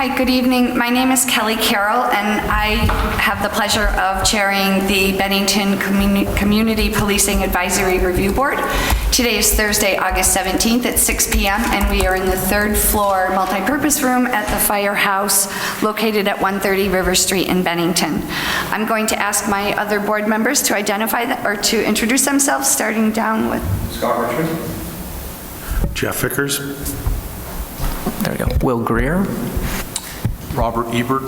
Hi, good evening. My name is Kelly Carroll, and I have the pleasure of chairing the Bennington Community Policing Advisory Review Board. Today is Thursday, August 17th at 6 p.m., and we are in the third floor multipurpose room at the firehouse located at 130 River Street in Bennington. I'm going to ask my other board members to identify or to introduce themselves, starting down with Scott Richmond. Jeff Vickers. There we go. Will Greer. Robert Ebert.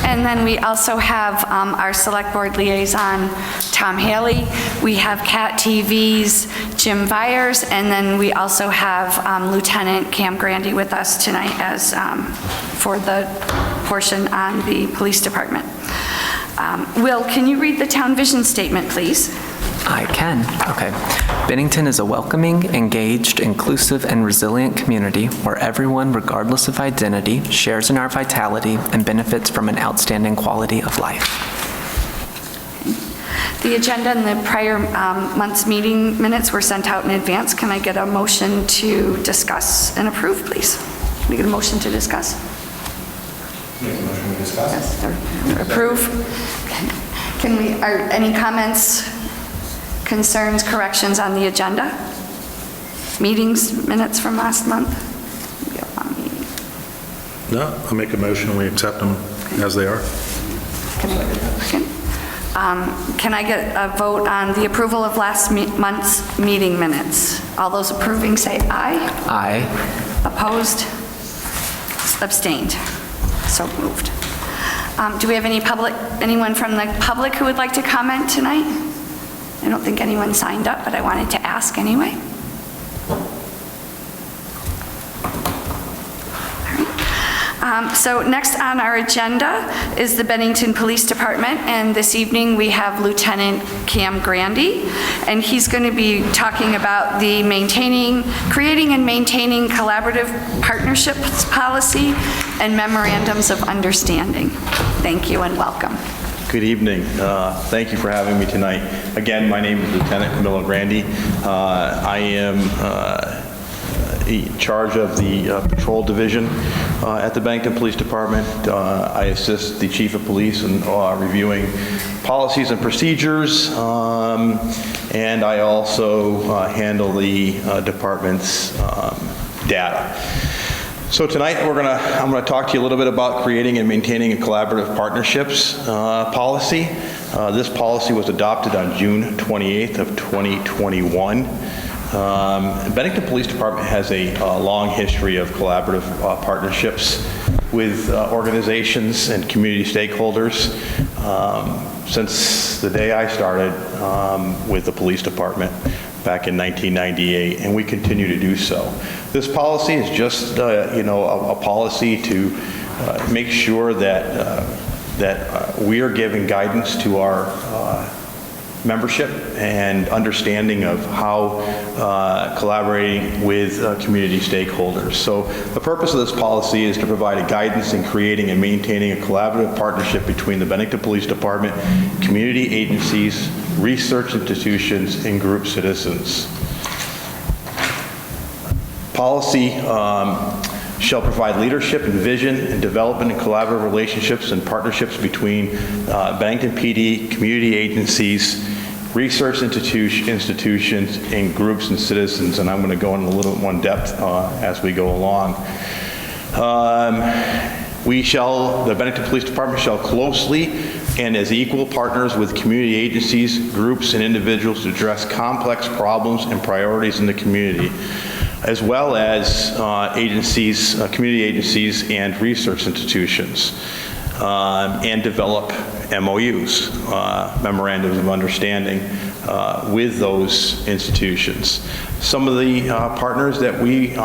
And then we also have our select board liaison, Tom Haley. We have Cat TV's Jim Vyers, and then we also have Lieutenant Cam Grandy with us tonight as for the portion on the police department. Will, can you read the town vision statement, please? I can. Okay. Bennington is a welcoming, engaged, inclusive, and resilient community where everyone, regardless of identity, shares in our vitality and benefits from an outstanding quality of life. The agenda and the prior month's meeting minutes were sent out in advance. Can I get a motion to discuss and approve, please? Can we get a motion to discuss? Make a motion to discuss. Yes, or approve. Can we, are any comments, concerns, corrections on the agenda? Meetings, minutes from last month? We have one meeting. No, I'll make a motion, we accept them as they are. Can I get a vote on the approval of last month's meeting minutes? All those approving say aye. Aye. Opposed? Abstained? So moved. Do we have anyone from the public who would like to comment tonight? I don't think anyone signed up, but I wanted to ask anyway. So next on our agenda is the Bennington Police Department, and this evening we have Lieutenant Cam Grandy, and he's going to be talking about the creating and maintaining collaborative partnerships policy and memorandums of understanding. Thank you and welcome. Good evening. Thank you for having me tonight. Again, my name is Lieutenant Camilo Grandy. I am in charge of the patrol division at the Bennington Police Department. I assist the Chief of Police in reviewing policies and procedures, and I also handle the department's data. So tonight I'm going to talk to you a little bit about creating and maintaining a collaborative partnerships policy. This policy was adopted on June 28th of 2021. Bennington Police Department has a long history of collaborative partnerships with organizations and community stakeholders since the day I started with the police department back in 1998, and we continue to do so. This policy is just, a policy to make sure that we are giving guidance to our membership and understanding of how collaborating with community stakeholders. So the purpose of this policy is to provide a guidance in creating and maintaining a collaborative partnership between the Bennington Police Department, community agencies, research institutions, and group citizens. Policy shall provide leadership and vision and development and collaborative relationships and partnerships between Bennington PD, community agencies, research institutions, and groups and citizens. And I'm going to go in a little bit more depth as we go along. The Bennington Police Department shall closely and as equal partners with community agencies, groups, and individuals to address complex problems and priorities in the community, as well as community agencies and research institutions, and develop MOUs, memorandums of understanding, with those institutions. Some of the partners that we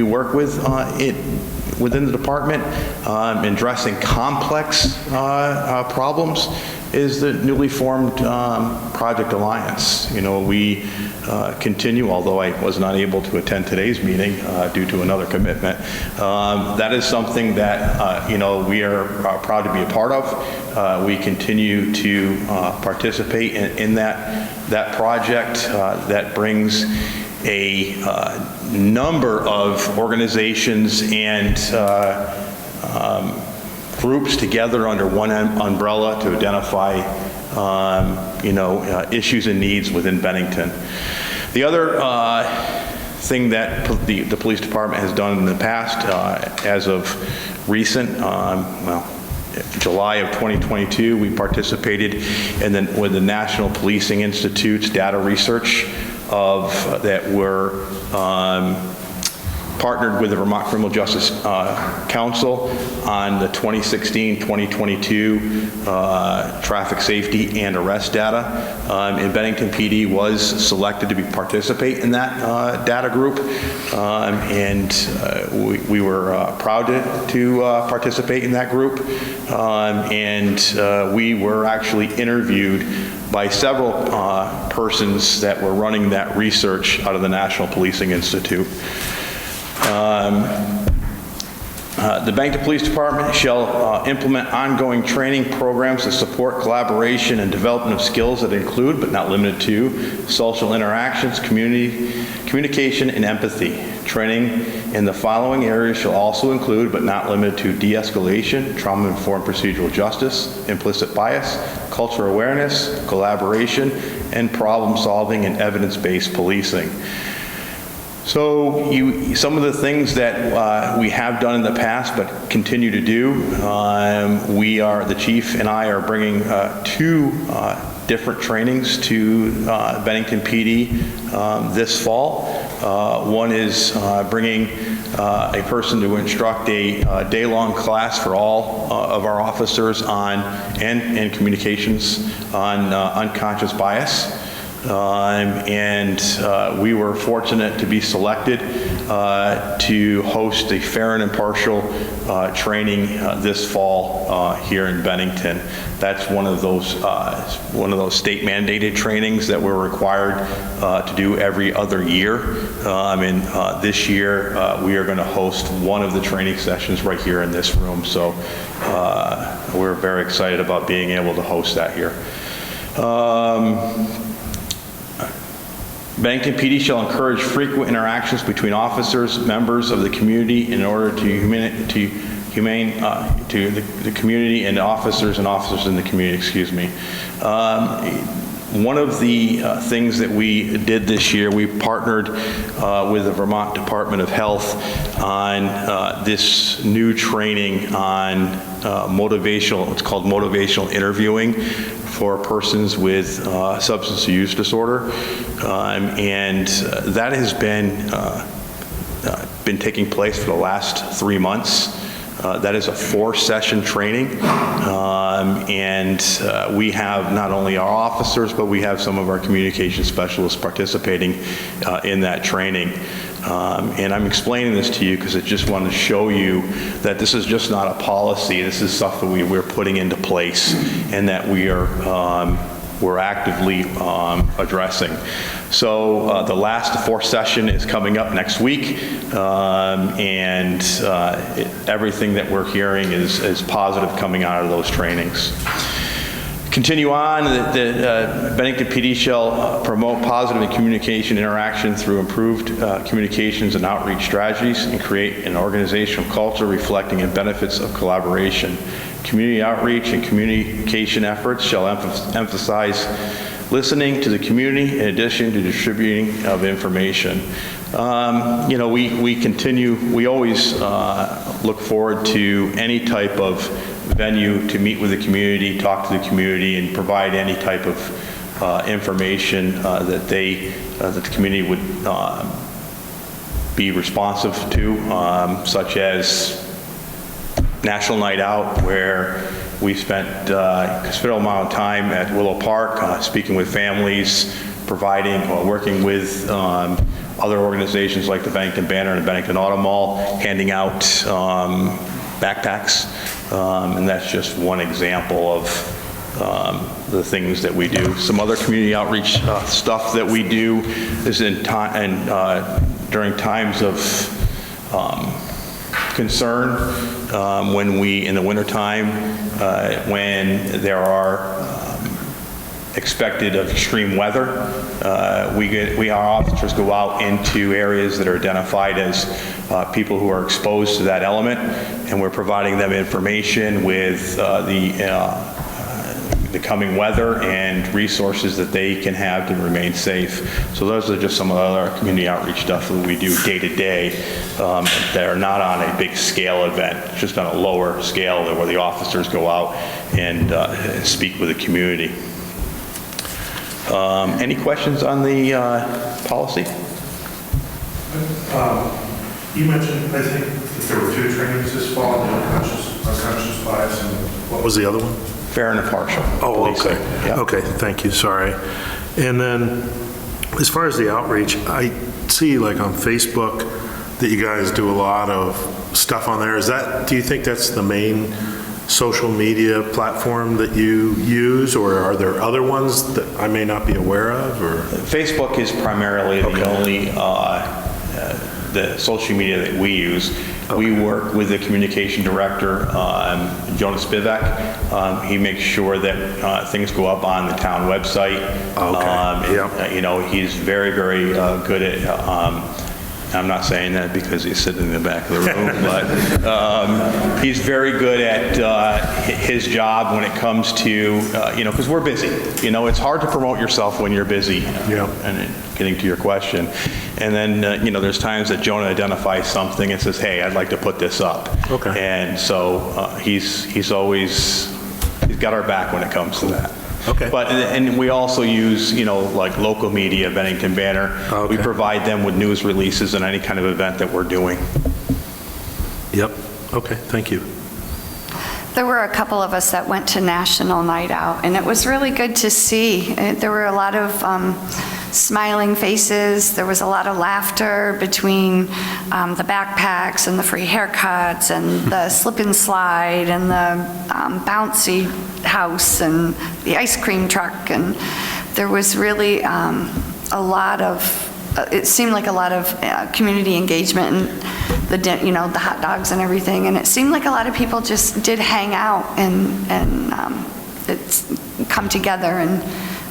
work with within the department in addressing complex problems is the newly formed Project Alliance. We continue, although I was not able to attend today's meeting due to another commitment. That is something that we are proud to be a part of. We continue to participate in that project that brings a number of organizations and groups together under one umbrella to identify, issues and needs within Bennington. The other thing that the police department has done in the past, as of recent, July of 2022, we participated with the National Policing Institute's data research that were partnered with the Vermont Criminal Justice Council on the 2016-2022 traffic safety and arrest data. And Bennington PD was selected to participate in that data group. We were proud to participate in that group. We were actually interviewed by several persons that were running that research out of the National Policing Institute. The Bennington Police Department shall implement ongoing training programs to support collaboration and development of skills that include, but not limited to, social interactions, communication, and empathy. Training in the following areas shall also include, but not limited to, de-escalation, trauma-informed procedural justice, implicit bias, cultural awareness, collaboration, and problem-solving and evidence-based policing. So some of the things that we have done in the past but continue to do, the chief and I are bringing two different trainings to Bennington PD this fall. One is bringing a person to instruct a day-long class for all of our officers and communications on unconscious bias. We were fortunate to be selected to host a fair and impartial training this fall here in Bennington. That's one of those state mandated trainings that we're required to do every other year. This year we are going to host one of the training sessions right here in this room. So we're very excited about being able to host that here. Bennington PD shall encourage frequent interactions between officers, members of the community in order to the community and officers in the community, excuse me. One of the things that we did this year, we partnered with the Vermont Department of Health on this new training on it's called motivational interviewing for persons with substance use disorder. That has been taking place for the last 3 months. That is a 4-session training. We have not only our officers, but we have some of our communication specialists participating in that training. I'm explaining this to you because I just want to show you that this is just not a policy. This is stuff that we're putting into place and that we're actively addressing. So the last 4th session is coming up next week, everything that we're hearing is positive coming out of those trainings. Continue on, the Bennington PD shall promote positive communication interaction through improved communications and outreach strategies and create an organizational culture reflecting the benefits of collaboration. Community outreach and communication efforts shall emphasize listening to the community in addition to distributing of information. We always look forward to any type of venue to meet with the community, talk to the community, and provide any type of information that the community would be responsive to, such as National Night Out, where we spent a considerable amount of time at Willow Park, speaking with families, working with other organizations like the Bennington Banner and the Bennington Auto Mall, handing out backpacks. And that's just one example of the things that we do. Some other community outreach stuff that we do is during times of concern, when in the wintertime, when there are expected of extreme weather. Our officers go out into areas that are identified as people who are exposed to that element, and we're providing them information with the coming weather and resources that they can have to remain safe. So those are just some of the other community outreach stuff that we do day to day that are not on a big scale event, just on a lower scale where the officers go out and speak with the community. Any questions on the policy? You mentioned, I think, that there were 2 trainings this fall, the unconscious bias, and what was the other one? Fair and impartial. Oh, policing. okay. Yeah. Okay, thank you, sorry. And then, as far as the outreach, I see like on Facebook that you guys do a lot of stuff on there. Do you think that's the main social media platform that you use, or are there other ones that I may not be aware of? Or Facebook is primarily the only the social media that we use. Okay. We work with the communication director, Jonas Spivak. He makes sure that things go up on the town website. Okay. You know, he's very, very good at I'm not saying that because he's sitting in the back of the room, but he's very good at his job when it comes to, you know, because we're busy. You know, it's hard to promote yourself when you're busy. Yeah. And getting to your question. And then, you know, there's times that Jonah identifies something and says, hey, I'd like to put this up. Okay. And so he's got our back when it comes to that. Okay. But, and we also use, you know, like local media, Bennington Banner. Okay. We provide them with news releases and any kind of event that we're doing. Yep. Okay, thank you. There were a couple of us that went to National Night Out, and it was really good to see. There were a lot of smiling faces. There was a lot of laughter between the backpacks and the free haircuts and the slip and slide and the bouncy house and the ice cream truck. And there was really a lot of, it seemed like a lot of community engagement and you know, the hot dogs and everything. And it seemed like a lot of people just did hang out and it's come together, and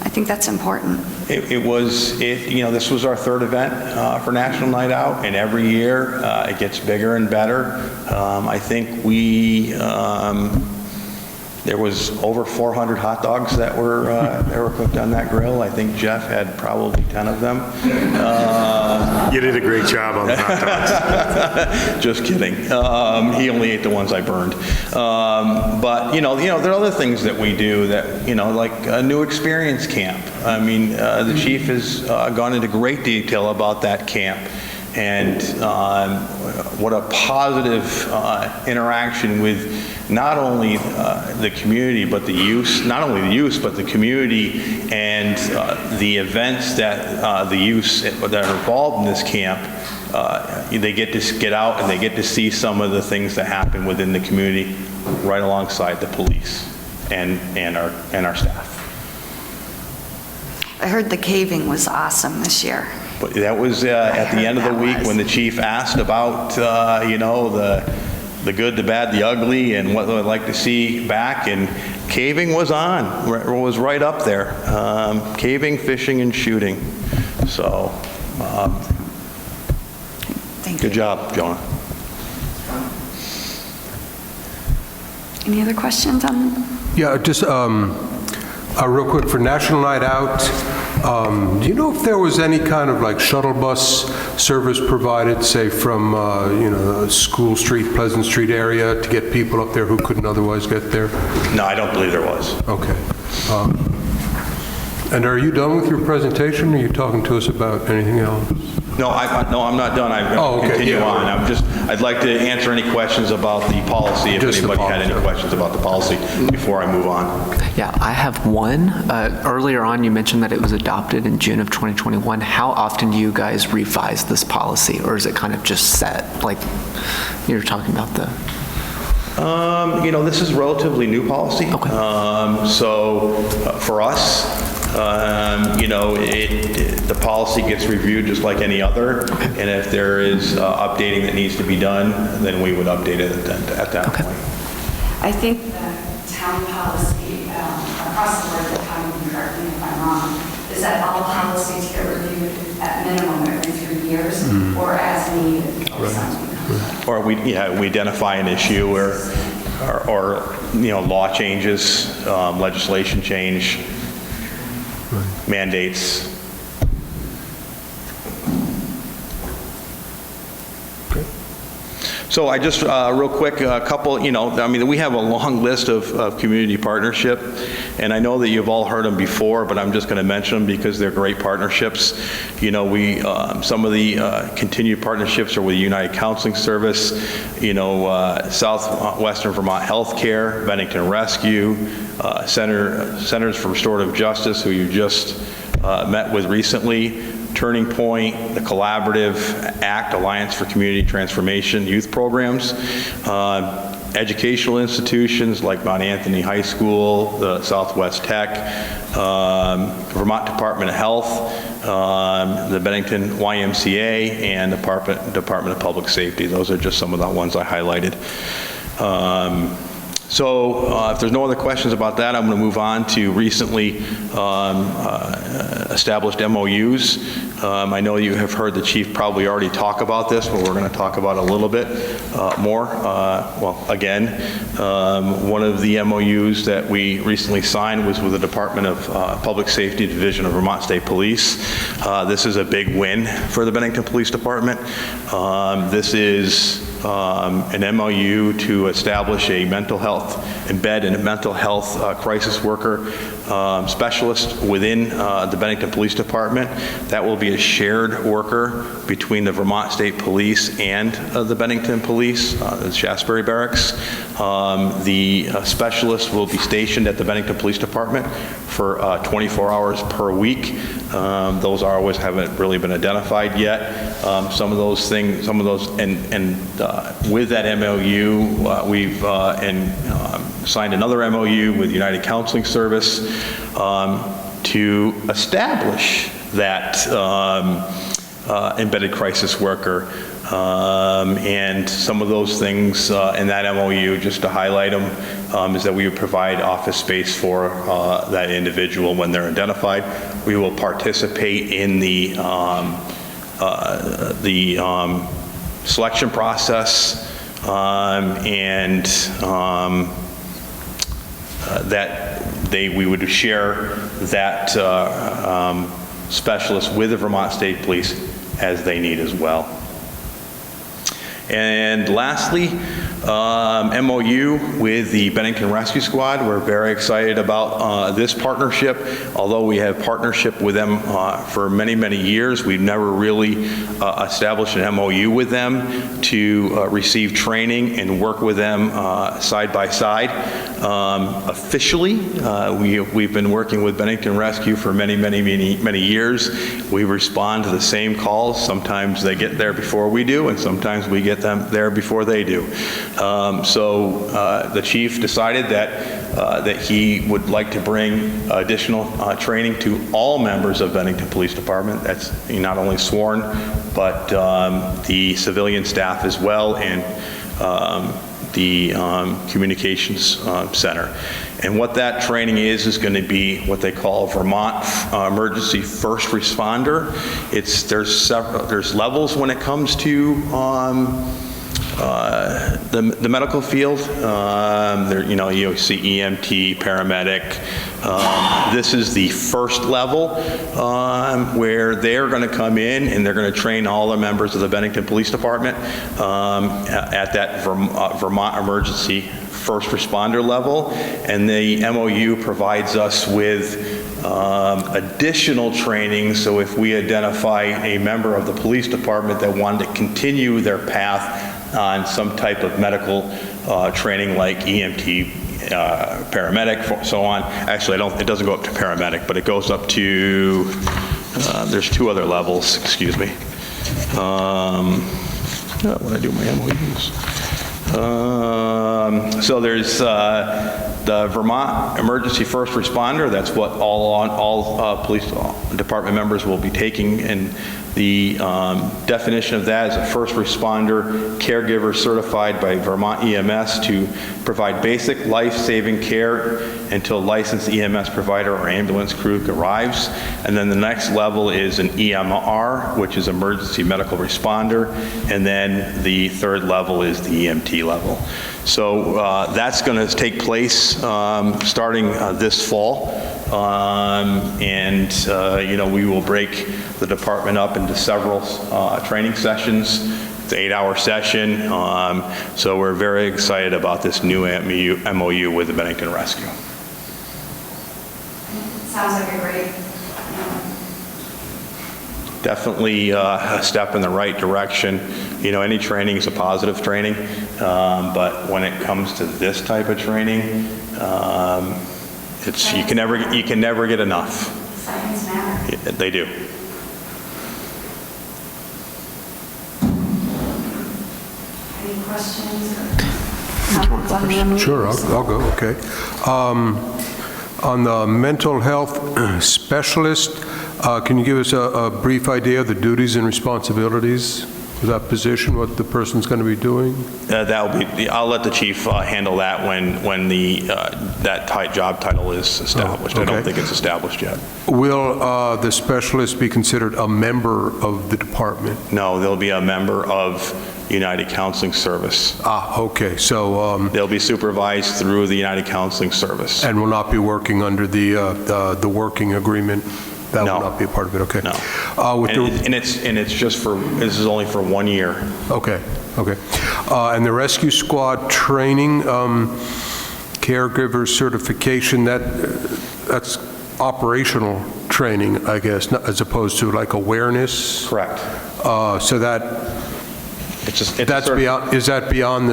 I think that's important. You know, this was our 3rd event for National Night Out, and every year it gets bigger and better. I think there was over 400 hot dogs that were cooked on that grill. I think Jeff had probably 10 of them. You did a great job on the hot dogs. Just kidding. He only ate the ones I burned. But you know, there are other things that we do that, you know, like a new experience camp. I mean, the chief has gone into great detail about that camp. And what a positive interaction with not only the community, but the youth, not only the youth, but the community and the events that the youth that are involved in this camp, they get to get out and they get to see some of the things that happen within the community right alongside the police and our staff. I heard the caving was awesome this year. But that was at the end of the week when the chief asked about, you know, the good, the bad, the ugly, and what they'd like to see back. And caving was was right up there. Caving, fishing, and shooting. So, good job, Jonah. Any other questions on? Yeah, just real quick, for National Night Out, do you know if there was any kind of like shuttle bus service provided, say from, you know, School Street, Pleasant Street area to get people up there who couldn't otherwise get there? No, I don't believe there was. Okay. And are you done with your presentation, or are you talking to us about anything else? No, I'm not done. I'm going to continue on. I'd like to answer any questions about the policy, if anybody had any questions about the policy before I move on. Yeah, I have one. Earlier on, you mentioned that it was adopted in June of 2021. How often do you guys revise this policy, or is it kind of just set? Like you were talking about the... You know, this is relatively new policy. Okay. So for us, you know, the policy gets reviewed just like any other, and if there is updating that needs to be done, then we would update it at that point. I think the town policy, our across the board, but Tom can correct me if I'm wrong, is that all policies get reviewed at minimum every 3 years or as needed. Or something comes up. Or we identify an issue or law changes, legislation change, mandates. So I just, real quick, a couple, we have a long list of community partnership, and I know that you've all heard them before, but I'm just going to mention them because they're great partnerships. Some of the continued partnerships are with United Counseling Service, Southwestern Vermont Healthcare, Bennington Rescue, Centers for Restorative Justice, who you just met with recently, Turning Point, the Collaborative, ACT, Alliance for Community Transformation, youth programs, educational institutions like Mount Anthony High School, the Southwest Tech, Vermont Department of Health, the Bennington YMCA, and the Department of Public Safety. Those are just some of the ones I highlighted. So if there's no other questions about that, I'm going to move on to recently established MOUs. I know you have heard the chief probably already talk about this, but we're going to talk about it a little bit more. One of the MOUs that we recently signed was with the Department of Public Safety Division of Vermont State Police. This is a big win for the Bennington Police Department. This is an MOU to establish a embed a mental health crisis worker specialist within the Bennington Police Department. That will be a shared worker between the Vermont State Police and the Bennington Police, the Shasbury Barracks. The specialist will be stationed at the Bennington Police Department for 24 hours per week. Those hours haven't really been identified yet. Some of those, with that MOU, we've signed another MOU with United Counseling Service to establish that embedded crisis worker. And some of those things in that MOU, just to highlight them, is that we would provide office space for that individual when they're identified. We will participate in the selection process, and we would share that specialist with the Vermont State Police as they need as well. And lastly, MOU with the Bennington Rescue Squad. We're very excited about this partnership. Although we have partnership with them for many, many years, we've never really established an MOU with them to receive training and work with them side by side. Officially, we've been working with Bennington Rescue for many, many, many, many years. We respond to the same calls. Sometimes they get there before we do, and sometimes we get them there before they do. So the chief decided that he would like to bring additional training to all members of Bennington Police Department. That's not only sworn, but the civilian staff as well, and the communications center. And what that training is going to be what they call Vermont Emergency First Responder. There's levels when it comes to the medical field. You see EMT, paramedic. This is the first level where they're going to come in and they're going to train all the members of the Bennington Police Department at that Vermont Emergency First Responder level. And the MOU provides us with additional training, so if we identify a member of the police department that wanted to continue their path on some type of medical training like EMT, paramedic, so on. Actually, it doesn't go up to paramedic, but it goes up to, there's two other levels, excuse me. When I do my MOUs. So there's the Vermont Emergency First Responder. That's what all police department members will be taking, and The definition of that is a first responder caregiver certified by Vermont EMS to provide basic life-saving care until licensed EMS provider or ambulance crew arrives. And then the next level is an EMR, which is emergency medical responder. And then the third level is the EMT level. So that's going to take place starting this fall. We will break the department up into several training sessions. It's an 8-hour session. So we're very excited about this new MOU with the Bennington Rescue. Sounds like a great, Definitely a step in the right direction. Any training is a positive training, but when it comes to this type of training, you can never get enough. science matter. They do. Any questions or comments on the MOU? Sure, I'll go, okay. On the mental health specialist, can you give us a brief idea of the duties and responsibilities of that position, what the person's going to be doing? I'll let the chief handle that when that job title is established. Oh, I don't okay. think it's established yet. Will the specialist be considered a member of the department? No, they'll be a member of United Counseling Service. Okay, so... They'll be supervised through the United Counseling Service. and will not be working under the working agreement? That No. will not be a part of it, okay. No. With the- And it's just this is only for 1 year. Okay. And the rescue squad training, caregiver certification, that's operational training, I guess, as opposed to like awareness? Correct. So that's beyond, is that beyond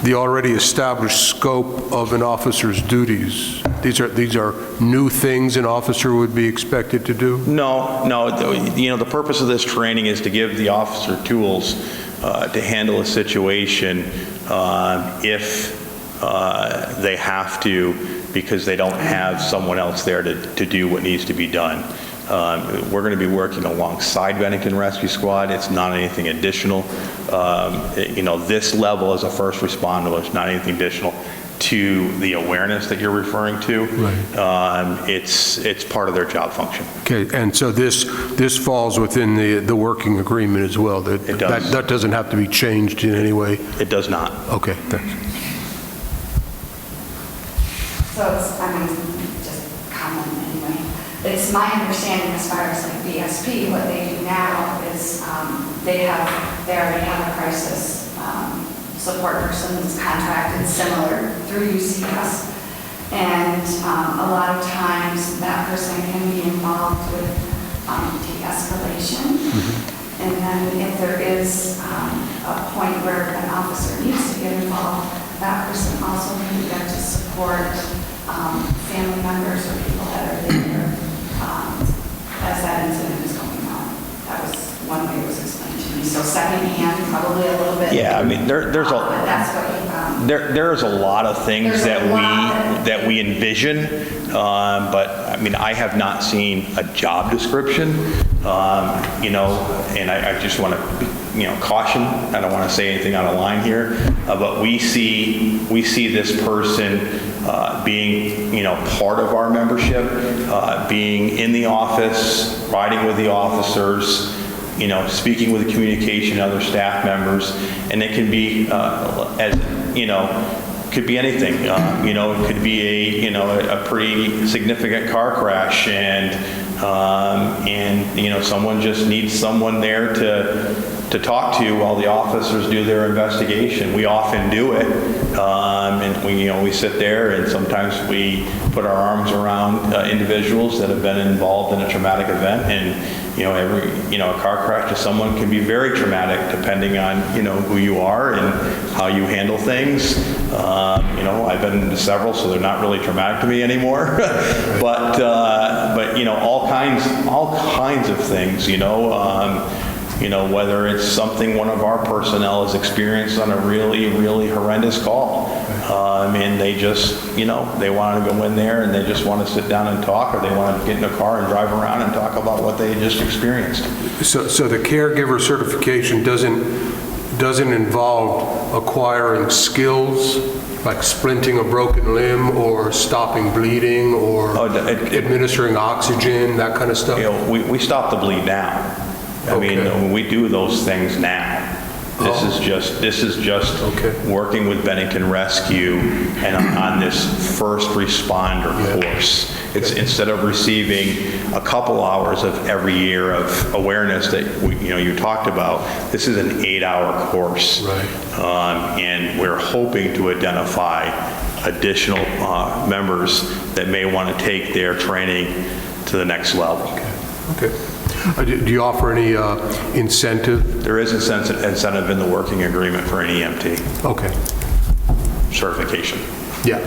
the already established scope of an officer's duties? These are new things an officer would be expected to do? No. The purpose of this training is to give the officer tools to handle a situation if they have to, because they don't have someone else there to do what needs to be done. We're going to be working alongside Bennington Rescue Squad. It's not anything additional. This level as a first responder is not anything additional to the awareness that you're referring to. Right. It's part of their job function. Okay, and so this falls within the working agreement as well? It does. That doesn't have to be changed in any way? It does not. Okay, thanks. So it's, just common anyway. It's my understanding as far as like BSP, what they do now is they already have a crisis support person that's contracted similar through UCS. And a lot of times that person can be involved with de-escalation. And then if there is a point where an officer needs to get involved, that person also can be there to support family members or people that are there as that incident is going on. That was one way it was explained to me. So secondhand, probably a little bit. Yeah, I mean, but that's what you found. There's a lot of things that we envision, but I mean, I have not seen a job description, and I just want to, caution. I don't want to say anything out of line here, but we see this person being, part of our membership, being in the office, riding with the officers, speaking with the communication, other staff members, and it can be, could be anything. It could be a pretty significant car crash, and someone just needs someone there to talk to while the officers do their investigation. We often do it, and we sit there, and sometimes we put our arms around individuals that have been involved in a traumatic event, and a car crash to someone can be very traumatic depending on who you are and how you handle things. I've been to several, so they're not really traumatic to me anymore. but all kinds of things. whether it's something one of our personnel has experienced on a really, really horrendous call. And they just, they want to go in there and they just want to sit down and talk, or they want to get in a car and drive around and talk about what they just experienced. So the caregiver certification doesn't involve acquiring skills like splinting a broken limb or stopping bleeding or administering oxygen, that kind of stuff? We stop the bleed now. I mean, we do those things now. This is just working with Bennington Rescue and on this first responder course. It's instead of receiving a couple hours of every year of awareness that you talked about. This is an 8-hour course, and we're hoping to identify additional members that may want to take their training to the next level. Okay. Do you offer any incentive? There is incentive in the working agreement for an EMT. Okay. Certification. Yeah.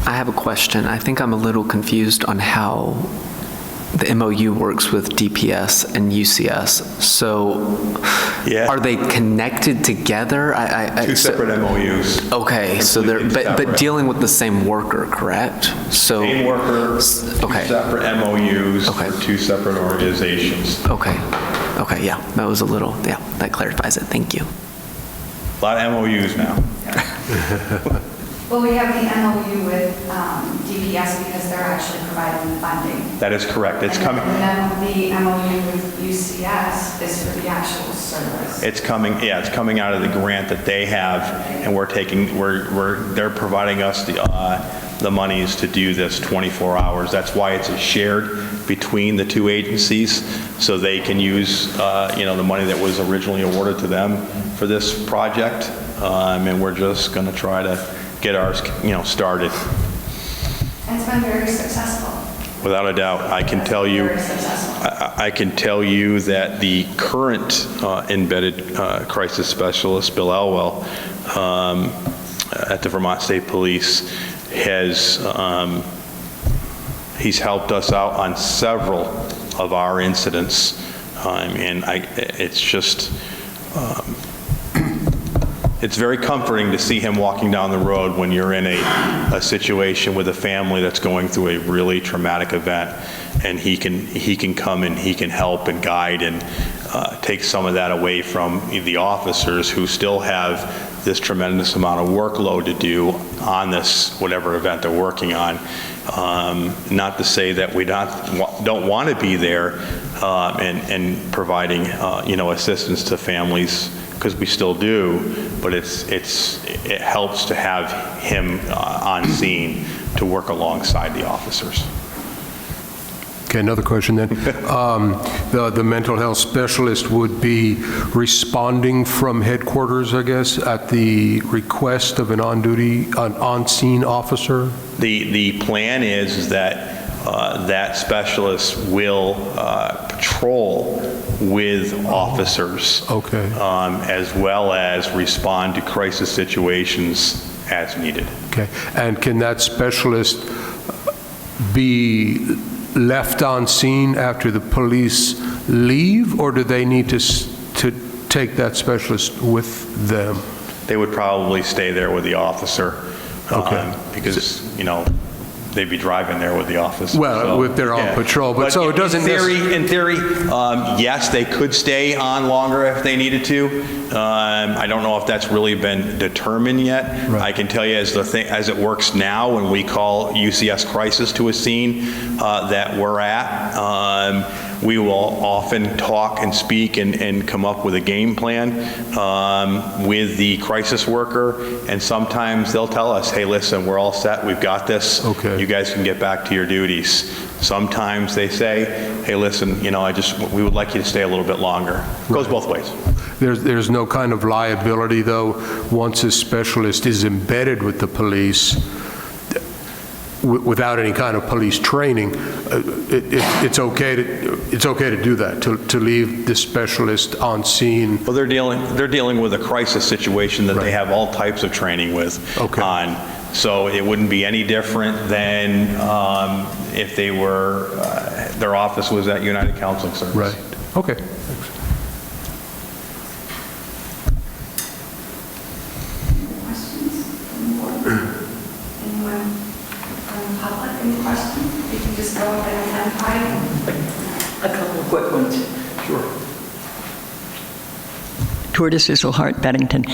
I have a question. I think I'm a little confused on how the MOU works with DPS and UCS. So are they connected together? Two separate MOUs. Okay, so they're, but dealing with the same worker, correct? So same worker, two separate MOUs for two separate organizations. Okay, yeah, that was a little, that clarifies it. Thank you. A lot of MOUs now. Well, we have the MOU with DPS because they're actually providing the funding. That is correct. It's coming. And then the MOU with UCS is for the actual service. It's coming out of the grant that they have, and they're providing us the monies to do this 24 hours. That's why it's shared between the two agencies, so they can use the money that was originally awarded to them for this project, and we're just going to try to get ours, started. And it's been very successful. Without a doubt, I can tell you. I can tell you that the current embedded crisis specialist, Bill Elwell, at the Vermont State Police, he's helped us out on several of our incidents, and it's just. It's very comforting to see him walking down the road when you're in a situation with a family that's going through a really traumatic event, and he can come and he can help and guide and take some of that away from the officers who still have this tremendous amount of workload to do on this whatever event they're working on. Not to say that we don't want to be there and providing assistance to families, because we still do, but it helps to have him on scene to work alongside the officers. Okay, another question then. The mental health specialist would be responding from headquarters, I guess, at the request of an on-scene officer? The plan is that that specialist will patrol with officers, as well as respond to crisis situations as needed. Okay, and can that specialist be left on scene after the police leave, or do they need to take that specialist with them? They would probably stay there with the officer, because they'd be driving there with the officer. Well, with their own patrol, but so it doesn't. In theory, yes, they could stay on longer if they needed to. I don't know if that's really been determined yet. Right. I can tell you as it works now, when we call UCS crisis to a scene that we're at, we will often talk and speak and come up with a game plan with the crisis worker, and sometimes they'll tell us, hey, listen, we're all set, we've got this, you guys can get back to your duties. Sometimes they say, hey, listen, we would like you to stay a little bit longer. It goes both ways. There's no kind of liability, though, once a specialist is embedded with the police, without any kind of police training, it's okay to do that, to leave the specialist on scene. Well, they're dealing with a crisis situation that they have all types of training with on. So it wouldn't be any different than if they were, their office was at United Counseling Service. Right. Okay. Questions from the board? Anyone from the public, any questions? You can just go up and identify. A couple of quick ones. Sure. Tortoise Isselhart, Bennington.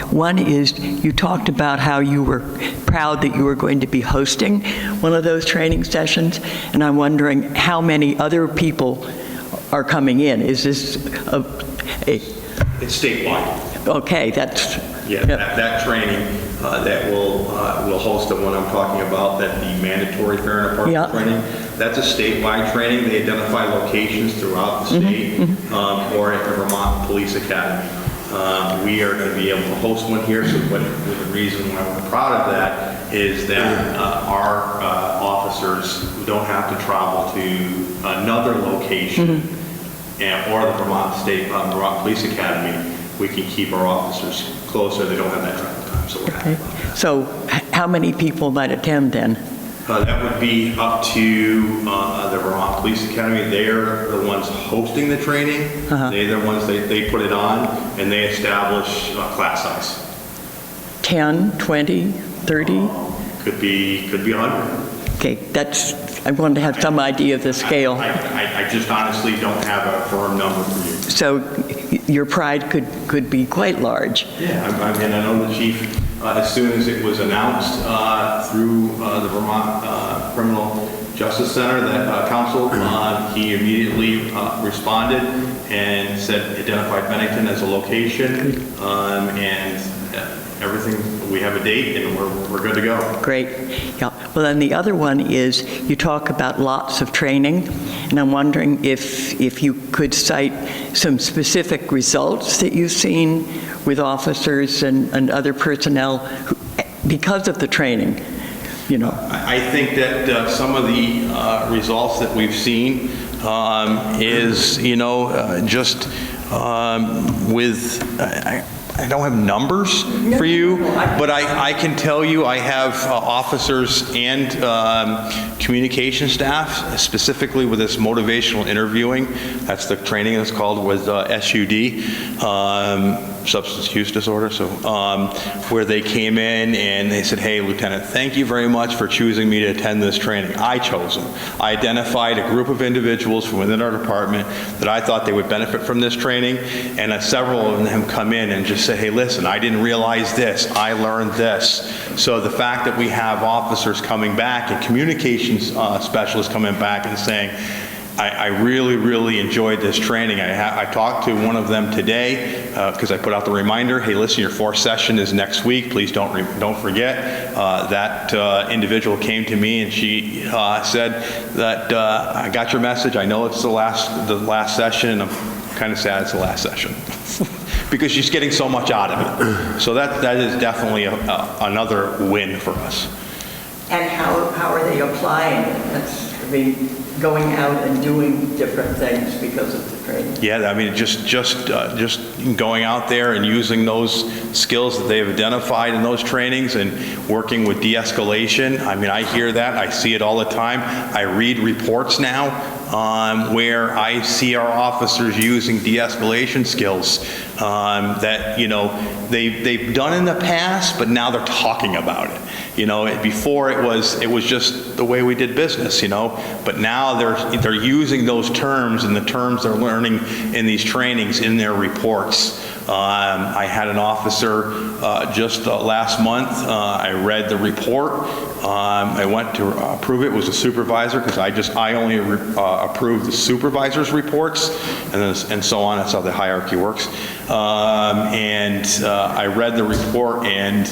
One is, you talked about how you were proud that you were going to be hosting one of those training sessions, and I'm wondering how many other people are coming in. Is this It's statewide. okay, that's... Yeah, that training that we'll host the one I'm talking about, that the mandatory fair and impartial Yeah. training, that's a statewide training. They identify locations throughout the state or at the Vermont Police Academy. We are going to be able to host one here, so the reason why we're proud of that is that our officers don't have to travel to another location or the Vermont Police Academy. We can keep our officers closer. They don't have that travel time, so we're happy Okay. about that. So how many people might attend then? That would be up to the Vermont Police Academy. They're the ones hosting the training. They're the ones, they put it on, and they establish class size. 10, 20, 30? Could be 100. Okay, I wanted to have some idea of the scale. I just honestly don't have a firm number for you. So your pride could be quite large. Yeah, I know the chief, as soon as it was announced through the Vermont Criminal Justice Center, that council, he immediately responded and said, identified Bennington as a location, and everything, we have a date and we're good to go. Great. Yeah. Well, then the other one is, you talk about lots of training, and I'm wondering if you could cite some specific results that you've seen with officers and other personnel because of the training, you know. I think that some of the results that we've seen is, just with, I don't have numbers for you, but I can tell you I have officers and communication staff, specifically with this motivational interviewing. That's the training that's called with SUD, substance use disorder. So where they came in and they said, hey, Lieutenant, thank you very much for choosing me to attend this training. I chose them. I identified a group of individuals from within our department that I thought they would benefit from this training, and several of them come in and just say, hey, listen, I didn't realize this. I learned this. So the fact that we have officers coming back and communications specialists coming back and saying, I really, really enjoyed this training. I talked to one of them today because I put out the reminder, hey, listen, your fourth session is next week. Please don't forget. That individual came to me and she said that I got your message. I know it's the last session, and I'm kind of sad it's the last session because she's getting so much out of it. So that is definitely another win for us. And how are they applying it? Going out and doing different things because of the training. Yeah, I mean, just going out there and using those skills that they've identified in those trainings and working with de-escalation. I mean, I hear that. I see it all the time. I read reports now where I see our officers using de-escalation skills that, they've done in the past, but now they're talking about it. Before it was just the way we did business, but now they're using those terms and the terms they're learning in these trainings in their reports. I had an officer just last month. I read the report. I went to approve it. It was a supervisor because I only approve the supervisor's reports and so on. That's how the hierarchy works. I read the report, and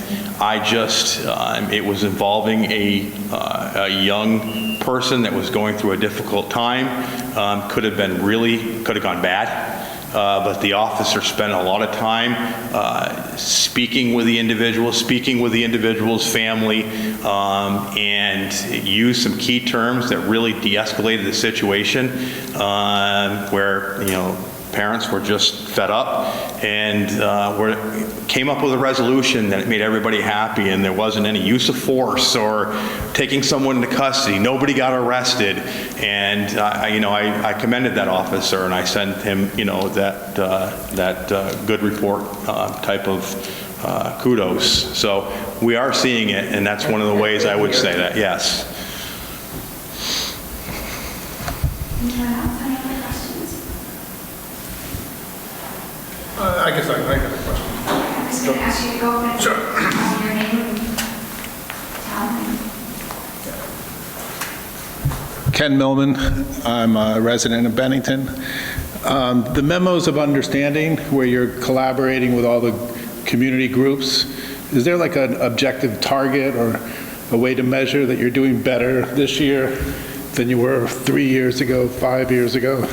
it was involving a young person that was going through a difficult time. Could have gone bad. But the officer spent a lot of time speaking with the individual's family, and used some key terms that really de-escalated the situation, where, parents were just fed up, and came up with a resolution that made everybody happy, and there wasn't any use of force or taking someone into custody. Nobody got arrested, and I commended that officer, and I sent him that good report type of kudos. So we are seeing it, and that's one of the ways I would say that, yes. Anyone else? Any other questions? I guess I got a question. I'm just going to ask you to go ahead. Sure. Your name and town. Ken Millman, I'm a resident of Bennington. The memos of understanding where you're collaborating with all the community groups, is there like an objective target or a way to measure that you're doing better this year than you were 3 years ago, 5 years ago?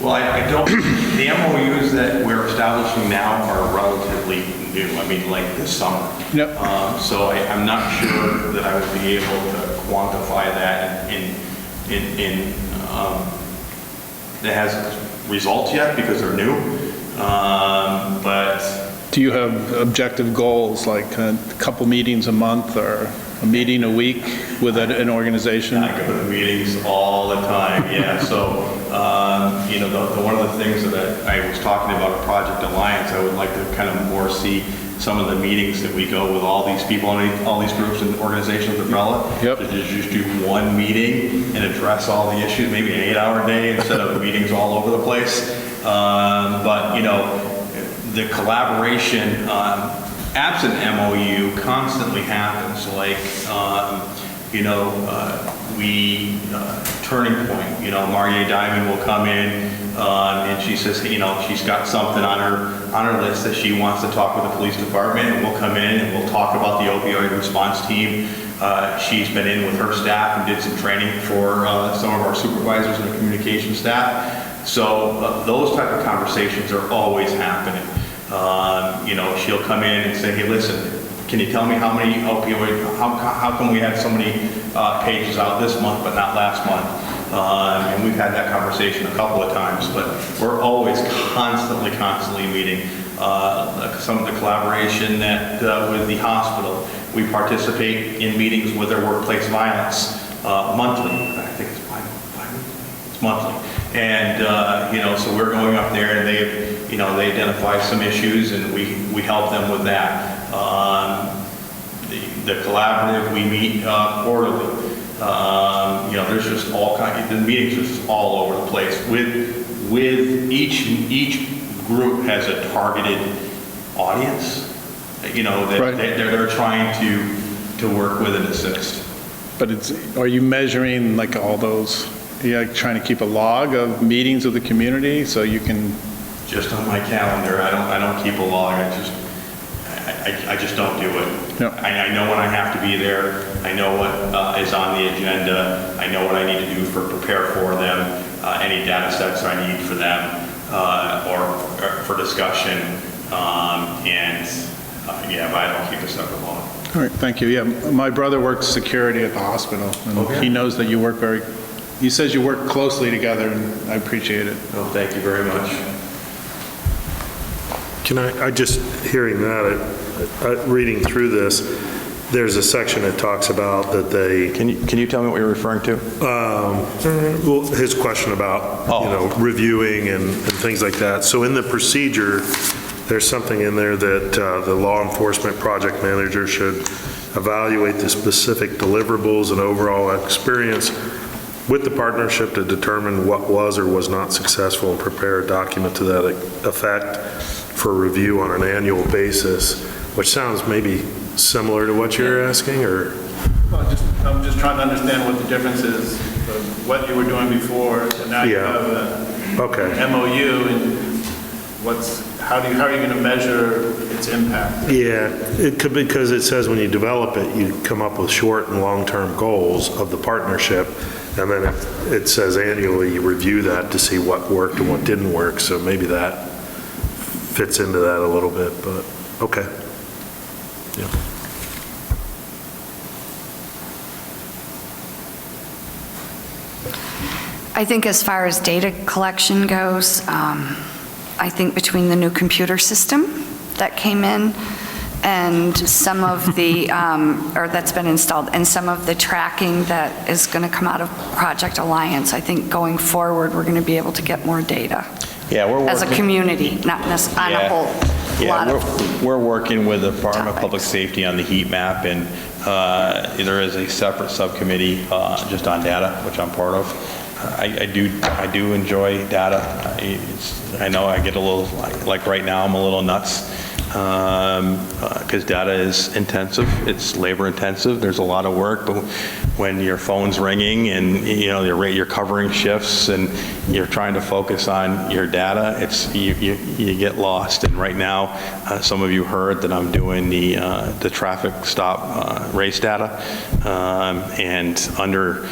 Well, I don't, the MOUs that we're establishing now are relatively new, I mean, like this summer. Yep. So I'm not sure that I would be able to quantify that that has results yet because they're new, but. Do you have objective goals, like a couple meetings a month or a meeting a week with an organization? I go to meetings all the time, yeah. So, one of the things that I was talking about, Project Alliance, I would like to kind of more see some of the meetings that we go with all these people, all these groups and organizations, umbrella. Yep. To just do one meeting and address all the issues, maybe an 8-hour day instead of meetings all over the place. But, the collaboration, absent MOU, constantly happens. Like, Turning Point, Maria Diamond will come in and she says, she's got something on her list that she wants to talk with the police department, and we'll come in and we'll talk about the opioid response team. She's been in with her staff and did some training for some of our supervisors and the communication staff. So those type of conversations are always happening. She'll come in and say, hey, listen, can you tell me how many opioid, how come we had so many pages out this month but not last month? And we've had that conversation a couple of times, but we're always constantly meeting. Some of the collaboration that with the hospital, we participate in meetings with their workplace violence monthly. I think it's it's monthly. And, so we're going up there and they identify some issues and we help them with that. The collaborative, we meet quarterly. There's just all kinds, the meetings are just all over the place. With each group has a targeted audience, that Right. they're trying to work with and assist. But are you measuring like all those, like trying to keep a log of meetings with the community so you can? Just on my calendar, I don't keep a log. I just don't do it. Yep. I know when I have to be there. I know what is on the agenda. I know what I need to do prepare for them, any data sets I need for them, or for discussion. But I don't keep a separate log. All right, thank you. Yeah, my brother works security at the hospital, and Okay. he knows that you work he says you work closely together, and I appreciate it. Oh, thank you very much. Can I just hearing that, reading through this, there's a section that talks about that they, Can you tell me what you're referring to? well, his question about, reviewing and things like that. So in the procedure, there's something in there that the law enforcement project manager should evaluate the specific deliverables and overall experience with the partnership to determine what was or was not successful and prepare a document to that effect for review on an annual basis, which sounds maybe similar to what you're asking, or? I'm just trying to understand what the difference is of what you were doing before, and now you Yeah. have an Okay. MOU, and how are you going to measure its impact? Yeah, it could, because it says when you develop it, you come up with short and long-term goals of the partnership, and then it says annually you review that to see what worked and what didn't work, so maybe that fits into that a little bit, but, okay. Yeah. I think as far as data collection goes, I think between the new computer system that came in and some of the, or that's been installed, and some of the tracking that is going to come out of Project Alliance, I think going forward, we're going to be able to get more data. Yeah, we're working. As a community, not necessarily on a whole lot of. We're working with the Department of Public Safety on the heat map, and there is a separate subcommittee just on data, which I'm part of. I do enjoy data. I know I get a little, like right now, I'm a little nuts because data is intensive. It's labor intensive. There's a lot of work, but when your phone's ringing and you're covering shifts and you're trying to focus on your data, you get lost. And right now, some of you heard that I'm doing the traffic stop race data, and under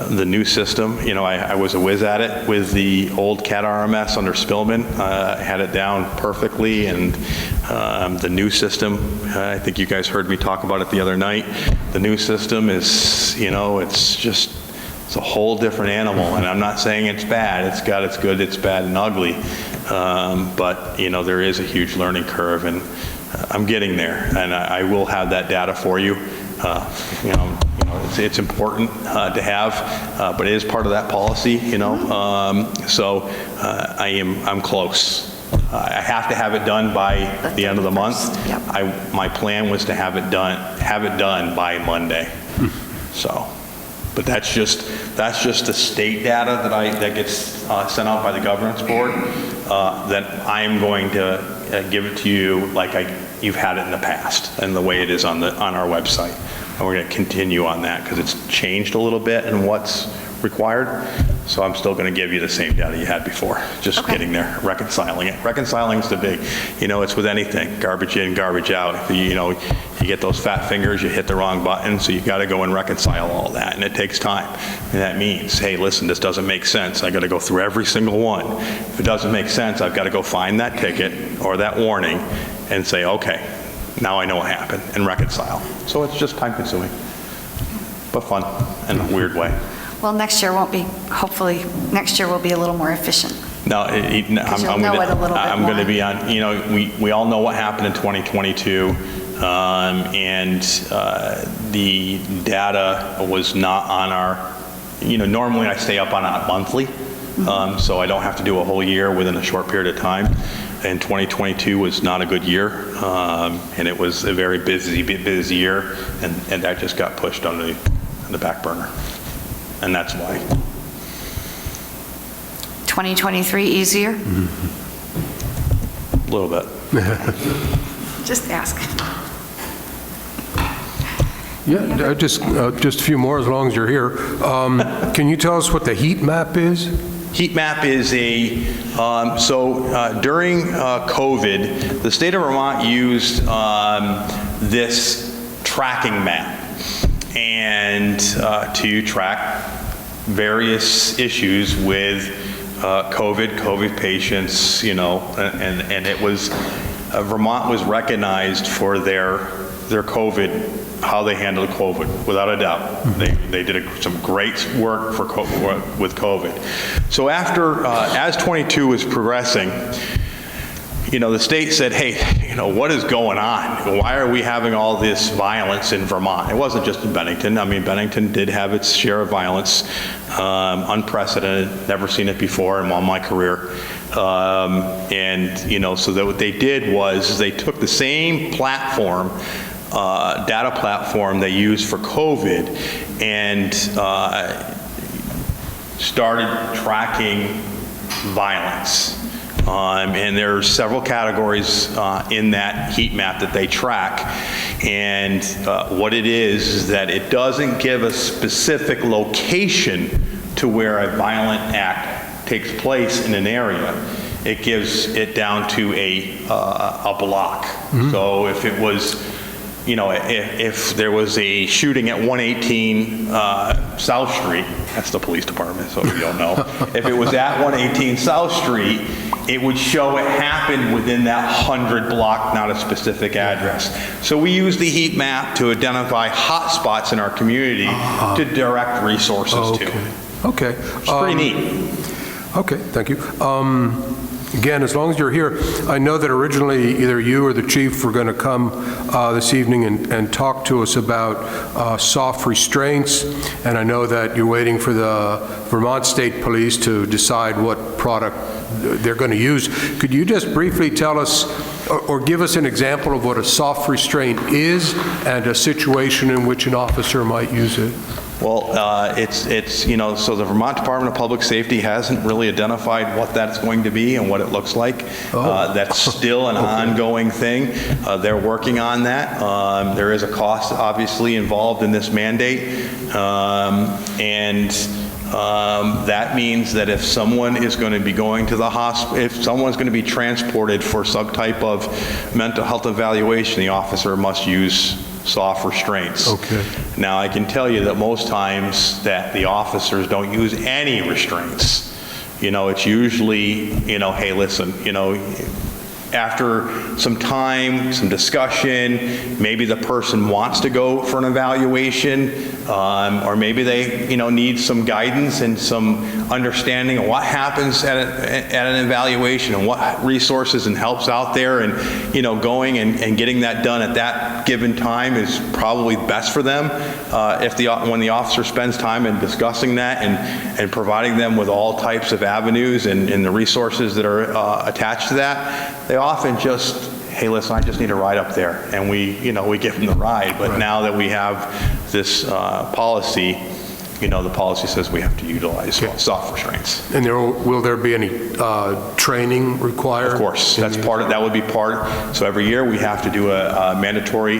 the new system, I was a whiz at it with the old CAT RMS under Spillman. I had it down perfectly, and the new system, I think you guys heard me talk about it the other night. The new system is, it's a whole different animal, and I'm not saying it's bad. It's got its good, its bad, and ugly, but there is a huge learning curve, and I'm getting there, and I will have that data for you. It's important to have, but it is part of that policy, so I'm close. I have to have it done by the end of the month. Yep. My plan was to have it done by Monday. So, but that's just the state data that gets sent out by the governance board. That I'm going to give it to you like you've had it in the past, and the way it is on our website. And we're going to continue on that because it's changed a little bit in what's required. So I'm still going to give you the same data you had before, just getting there, reconciling it. Reconciling is the big, it's with anything, garbage in, garbage out. If you get those fat fingers, you hit the wrong button, so you got to go and reconcile all that, and it takes time. And that means, hey, listen, this doesn't make sense. I got to go through every single one. If it doesn't make sense, I've got to go find that ticket or that warning and say, okay, now I know what happened, and reconcile. So it's just time consuming, but fun in a weird way. Well, next year won't be, hopefully, next year will be a little more efficient. No, I'm going to be on, we all know what happened in 2022, and the data was not on our, normally I stay up on it monthly, so I don't have to do a whole year within a short period of time. And 2022 was not a good year, and it was a very busy year, and that just got pushed on the back burner, and that's why. 2023 easier? A little bit. Just ask. Yeah, just a few more as long as you're here. Can you tell us what the heat map is? Heat map is during COVID, the state of Vermont used this tracking map and to track various issues with COVID patients, and it was, Vermont was recognized for their COVID, how they handled COVID, without a doubt. They did some great work with COVID. So as 22 was progressing, the state said, hey, what is going on? Why are we having all this violence in Vermont? It wasn't just in Bennington. I mean, Bennington did have its share of violence, unprecedented, never seen it before in all my career. So that what they did was they took the same platform, data platform they used for COVID, and started tracking violence. And there are several categories in that heat map that they track. And what it is that it doesn't give a specific location to where a violent act takes place in an area. It gives it down to a block. So if it was, if there was a shooting at 118 South Street, that's the police department, so you don't know. If it was at 118 South Street, it would show it happened within that 100 block, not a specific address. So we use the heat map to identify hot spots in our community to direct resources to. Okay. It's pretty neat. Okay, thank you. Again, as long as you're here, I know that originally either you or the chief were going to come this evening and talk to us about soft restraints, and I know that you're waiting for the Vermont State Police to decide what product they're going to use. Could you just briefly tell us or give us an example of what a soft restraint is and a situation in which an officer might use it? Well, it's you know, so the Vermont Department of Public Safety hasn't really identified what that's going to be and what it looks like. That's still an ongoing thing. They're working on that. There is a cost, obviously, involved in this mandate. That means that if someone is going to be going to the hospital, if someone's going to be transported for some type of mental health evaluation, the officer must use soft restraints. Okay. Now, I can tell you that most times that the officers don't use any restraints. You know, it's usually, you know, hey, listen, you know, after some time, some discussion, maybe the person wants to go for an evaluation, or maybe they, you know, need some guidance and some understanding of what happens at an evaluation and what resources and helps out there, and, you know, going and getting that done at that given time is probably best for them. When the officer spends time in discussing that and providing them with all types of avenues and the resources that are attached to that, they often just, hey, listen, I just need a ride up there, and we give them the ride. But now that we have this policy, you know, the policy says we have to utilize soft restraints. And will there be any training required? Of course, that would be part. So every year we have to do a mandatory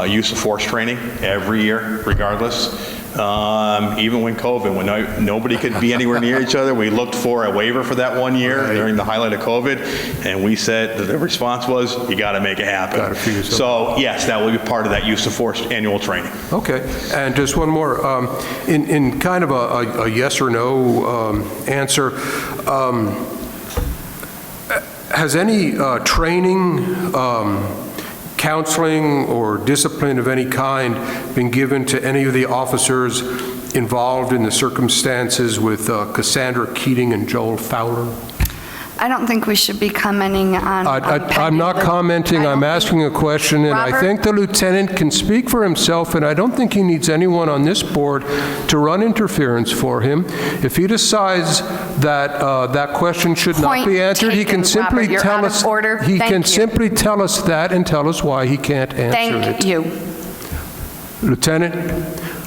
use of force training every year, regardless. Even when COVID, when nobody could be anywhere near each other, we looked for a waiver for that 1 year during the highlight of COVID, and we said that the response was, you got to make it happen. Got to figure something out. So yes, that will be part of that use of force annual training. Okay, and just one more, in kind of a yes or no answer, has any training, counseling or discipline of any kind been given to any of the officers involved in the circumstances with Cassandra Keating and Joel Fowler? I don't think we should be commenting on I'm not commenting, I'm asking a question, and I think the lieutenant can speak for himself, and I don't think he needs anyone on this board to run interference for him. If he decides that that question should not be answered, he can simply tell us. He can simply tell us that and tell us why he can't answer it. Thank you. Lieutenant?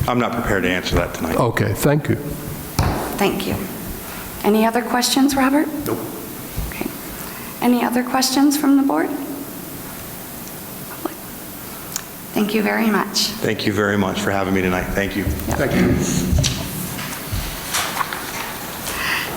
I'm not prepared to answer that tonight. Okay, thank you. Thank you. Any other questions, Robert? Nope. Okay. Any other questions from the board? Thank you very much. Thank you very much for having me tonight. Thank you. Thank you.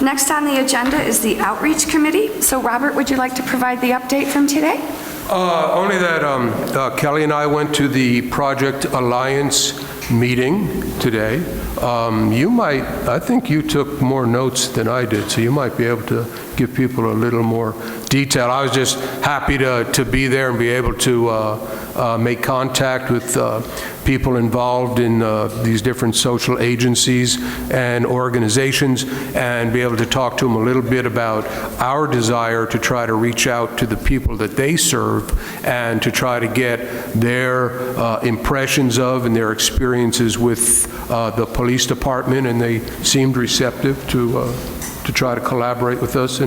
Next on the agenda is the Outreach Committee. So Robert, would you like to provide the update from today? Only that Kelly and I went to the Project Alliance meeting today. I think you took more notes than I did, so you might be able to give people a little more detail. I was just happy to be there and be able to make contact with people involved in these different social agencies and organizations, and be able to talk to them a little bit about our desire to try to reach out to the people that they serve and to try to get their impressions of and their experiences with the police department, and they seemed receptive to try to collaborate with us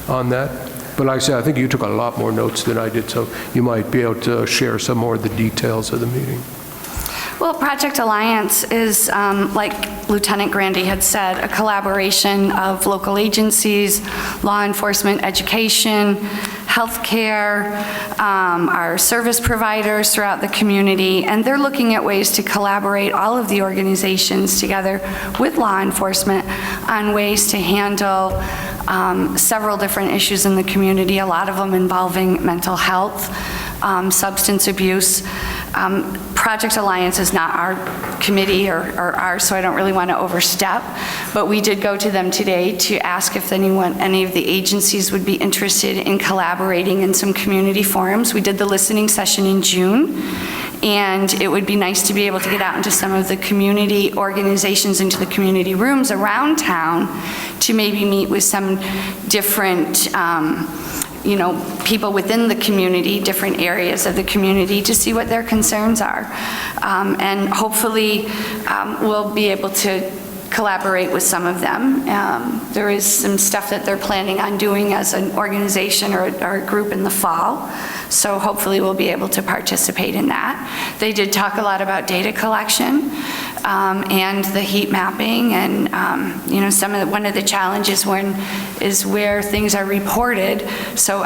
on that. But like I said, I think you took a lot more notes than I did, so you might be able to share some more of the details of the meeting. Well, Project Alliance is, like Lieutenant Grandy had said, a collaboration of local agencies, law enforcement, education, healthcare, our service providers throughout the community, and they're looking at ways to collaborate all of the organizations together with law enforcement on ways to handle several different issues in the community, a lot of them involving mental health, substance abuse. Project Alliance is not our committee or ours, so I don't really want to overstep, but we did go to them today to ask if any of the agencies would be interested in collaborating in some community forums. We did the listening session in June, And it would be nice to be able to get out into some of the community organizations, into the community rooms around town, to maybe meet with some different people within the community, different areas of the community, to see what their concerns are. And hopefully, we'll be able to collaborate with some of them. There is some stuff that they're planning on doing as an organization or a group in the fall, so hopefully we'll be able to participate in that. They did talk a lot about data collection and the heat mapping, and one of the challenges is where things are reported. So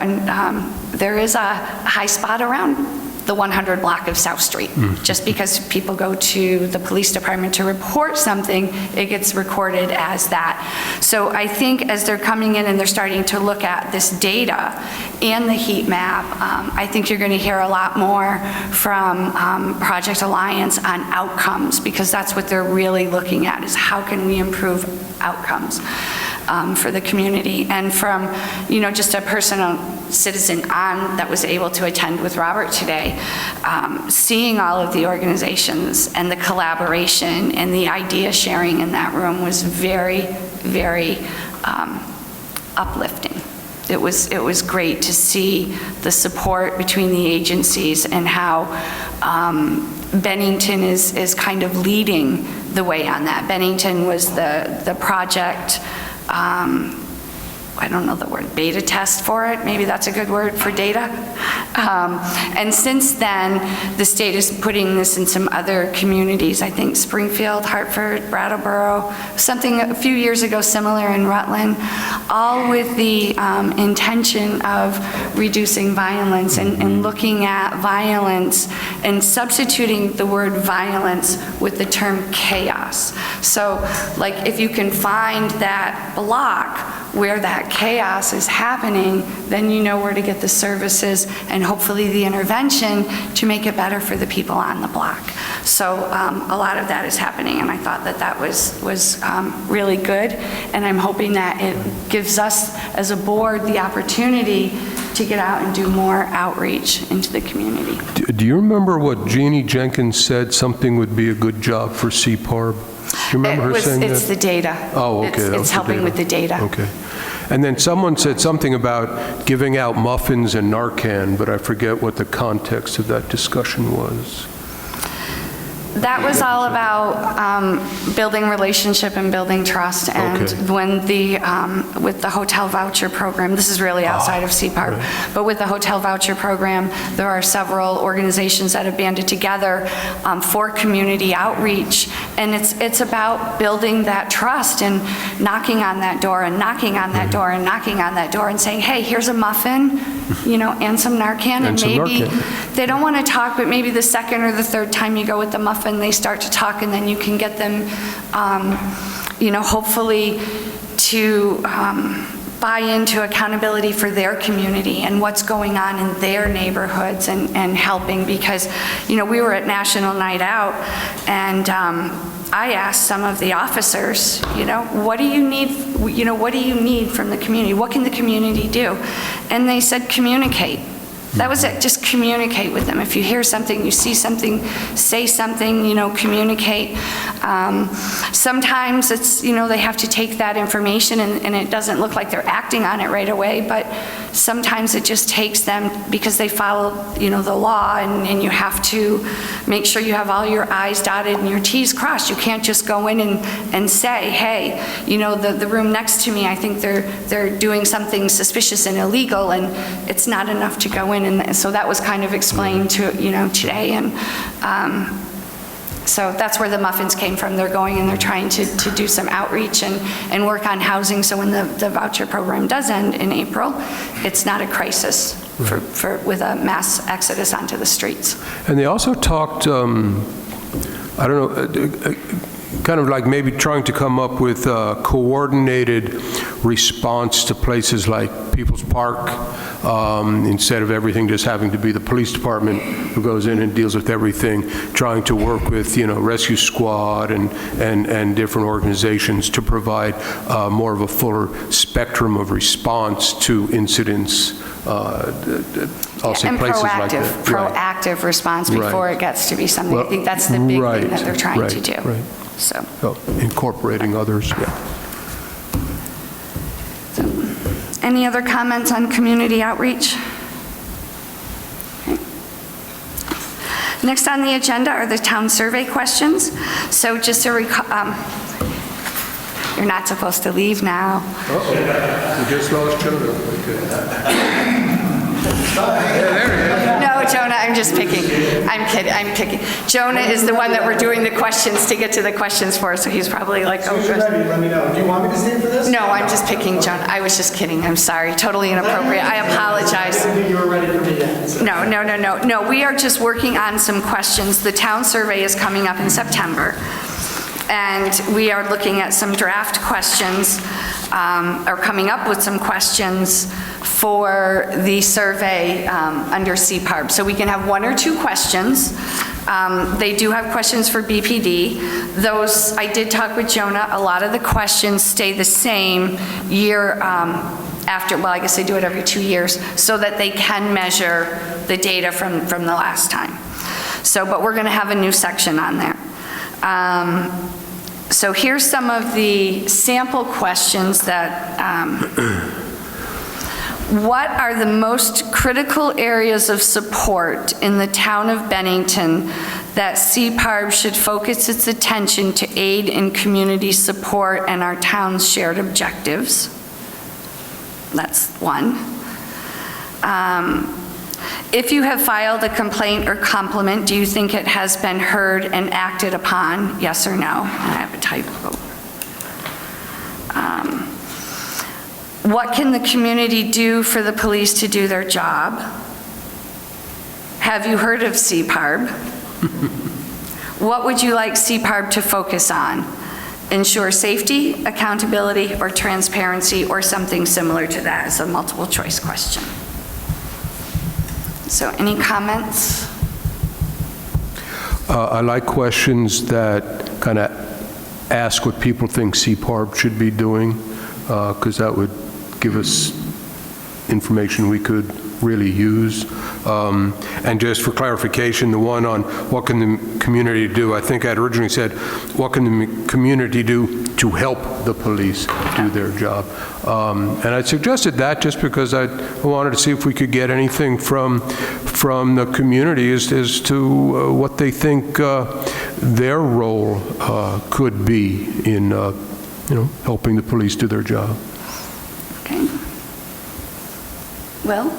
there is a high spot around the 100 block of South Street. Just because people go to the police department to report something, it gets recorded as that. So I think as they're coming in and they're starting to look at this data and the heat map, I think you're going to hear a lot more from Project Alliance on outcomes, because that's what they're really looking at, is how can we improve outcomes for the community. And from, just a personal citizen that was able to attend with Robert today, seeing all of the organizations and the collaboration and the idea sharing in that room was very, very uplifting. It was great to see the support between the agencies and how Bennington is kind of leading the way on that. Bennington was the project, I don't know the word, beta test for it. Maybe that's a good word for data. And since then, the state is putting this in some other communities. I think Springfield, Hartford, Brattleboro, something a few years ago similar in Rutland, all with the intention of reducing violence and looking at violence and substituting the word violence with the term chaos. So, like, if you can find that block where that chaos is happening, then you know where to get the services and hopefully the intervention to make it better for the people on the block. So a lot of that is happening, and I thought that was really good, and I'm hoping that it gives us as a board the opportunity to get out and do more outreach into the community. Do you remember what Jeannie Jenkins said something would be a good job for CPARB? Do you remember her saying that? It's the data. Oh, okay. It's helping with the data. Okay. And then someone said something about giving out muffins and Narcan, but I forget what the context of that discussion was. That was all about building relationship and building trust. And Okay. when with the hotel voucher program, this is really outside of CPARB, right. but with the hotel voucher program, there are several organizations that have banded together for community outreach. And it's about building that trust and knocking on that door and knocking on that door and knocking on that door and saying, hey, here's a muffin, and some Narcan. And some maybe Narcan. They don't want to talk, but maybe the second or the third time you go with the muffin, they start to talk, and then you can get them, hopefully to buy into accountability for their community and what's going on in their neighborhoods and helping, because, we were at National Night Out, and I asked some of the officers, what do you need, what do you need from the community? What can the community do? And they said, communicate. That was it, just communicate with them. If you hear something, you see something, say something, communicate. Sometimes it's, they have to take that information and it doesn't look like they're acting on it right away, but sometimes it just takes them, because they follow, the law, and you have to make sure you have all your I's dotted and your T's crossed. You can't just go in and say, hey, the room next to me, I think they're doing something suspicious and illegal, and it's not enough to go in. And so that was kind of explained to, today. And so that's where the muffins came from. They're going and they're trying to do some outreach and work on housing. So when the voucher program does end in April, it's not a crisis with a mass exodus onto the streets. And they also talked, I don't know, kind of like maybe trying to come up with coordinated response to places like People's Park, instead of everything just having to be the police department who goes in and deals with everything, trying to work with, rescue squad and different organizations to provide more of a fuller spectrum of response to incidents, I'll say And places like that. proactive response before Right. it gets to be something. I Well, think that's the big right, thing that they're trying to right, do. right. So, Incorporating others, yeah. any other comments on community outreach? Okay. Next on the agenda are the town survey questions. So just to you're not supposed to leave now. We just lost Jonah. No, Jonah, I'm just picking. I'm kidding, I'm picking. Jonah is the one that we're doing the questions to get to the questions for, so he's probably like, oh, good. Let me know. Do you want me to stay for this? No, I'm just picking Jonah. I was just kidding. I'm sorry. Totally inappropriate. I apologize. I didn't think you were ready for me yet. So. No, we are just working on some questions. The town survey is coming up in September, and we are looking at some draft questions, or coming up with some questions for the survey under CPARB. So we can have one or two questions. They do have questions for BPD. Those, I did talk with Jonah, a lot of the questions stay the same year after, well, I guess they do it every 2 years, so that they can measure the data from the last time. So, but we're gonna have a new section on there. So here's some of the sample questions that, what are the most critical areas of support in the town of Bennington that CPARB should focus its attention to aid in community support and our town's shared objectives? That's one. If you have filed a complaint or compliment, do you think it has been heard and acted upon? Yes or no? And I have a typo. What can the community do for the police to do their job? Have you heard of CPARB? What would you like CPARB to focus on? Ensure safety, accountability, or transparency, or something similar to that as a multiple choice question. So any comments? I like questions that kind of ask what people think CPARB should be doing, because that would give us information we could really use. And just for clarification, the one on what can the community do, I think I'd originally said, what can the community do to help the police do their job? And I suggested that just because I wanted to see if we could get anything from the community as to what they think their role could be in helping the police do their job. Okay. Will?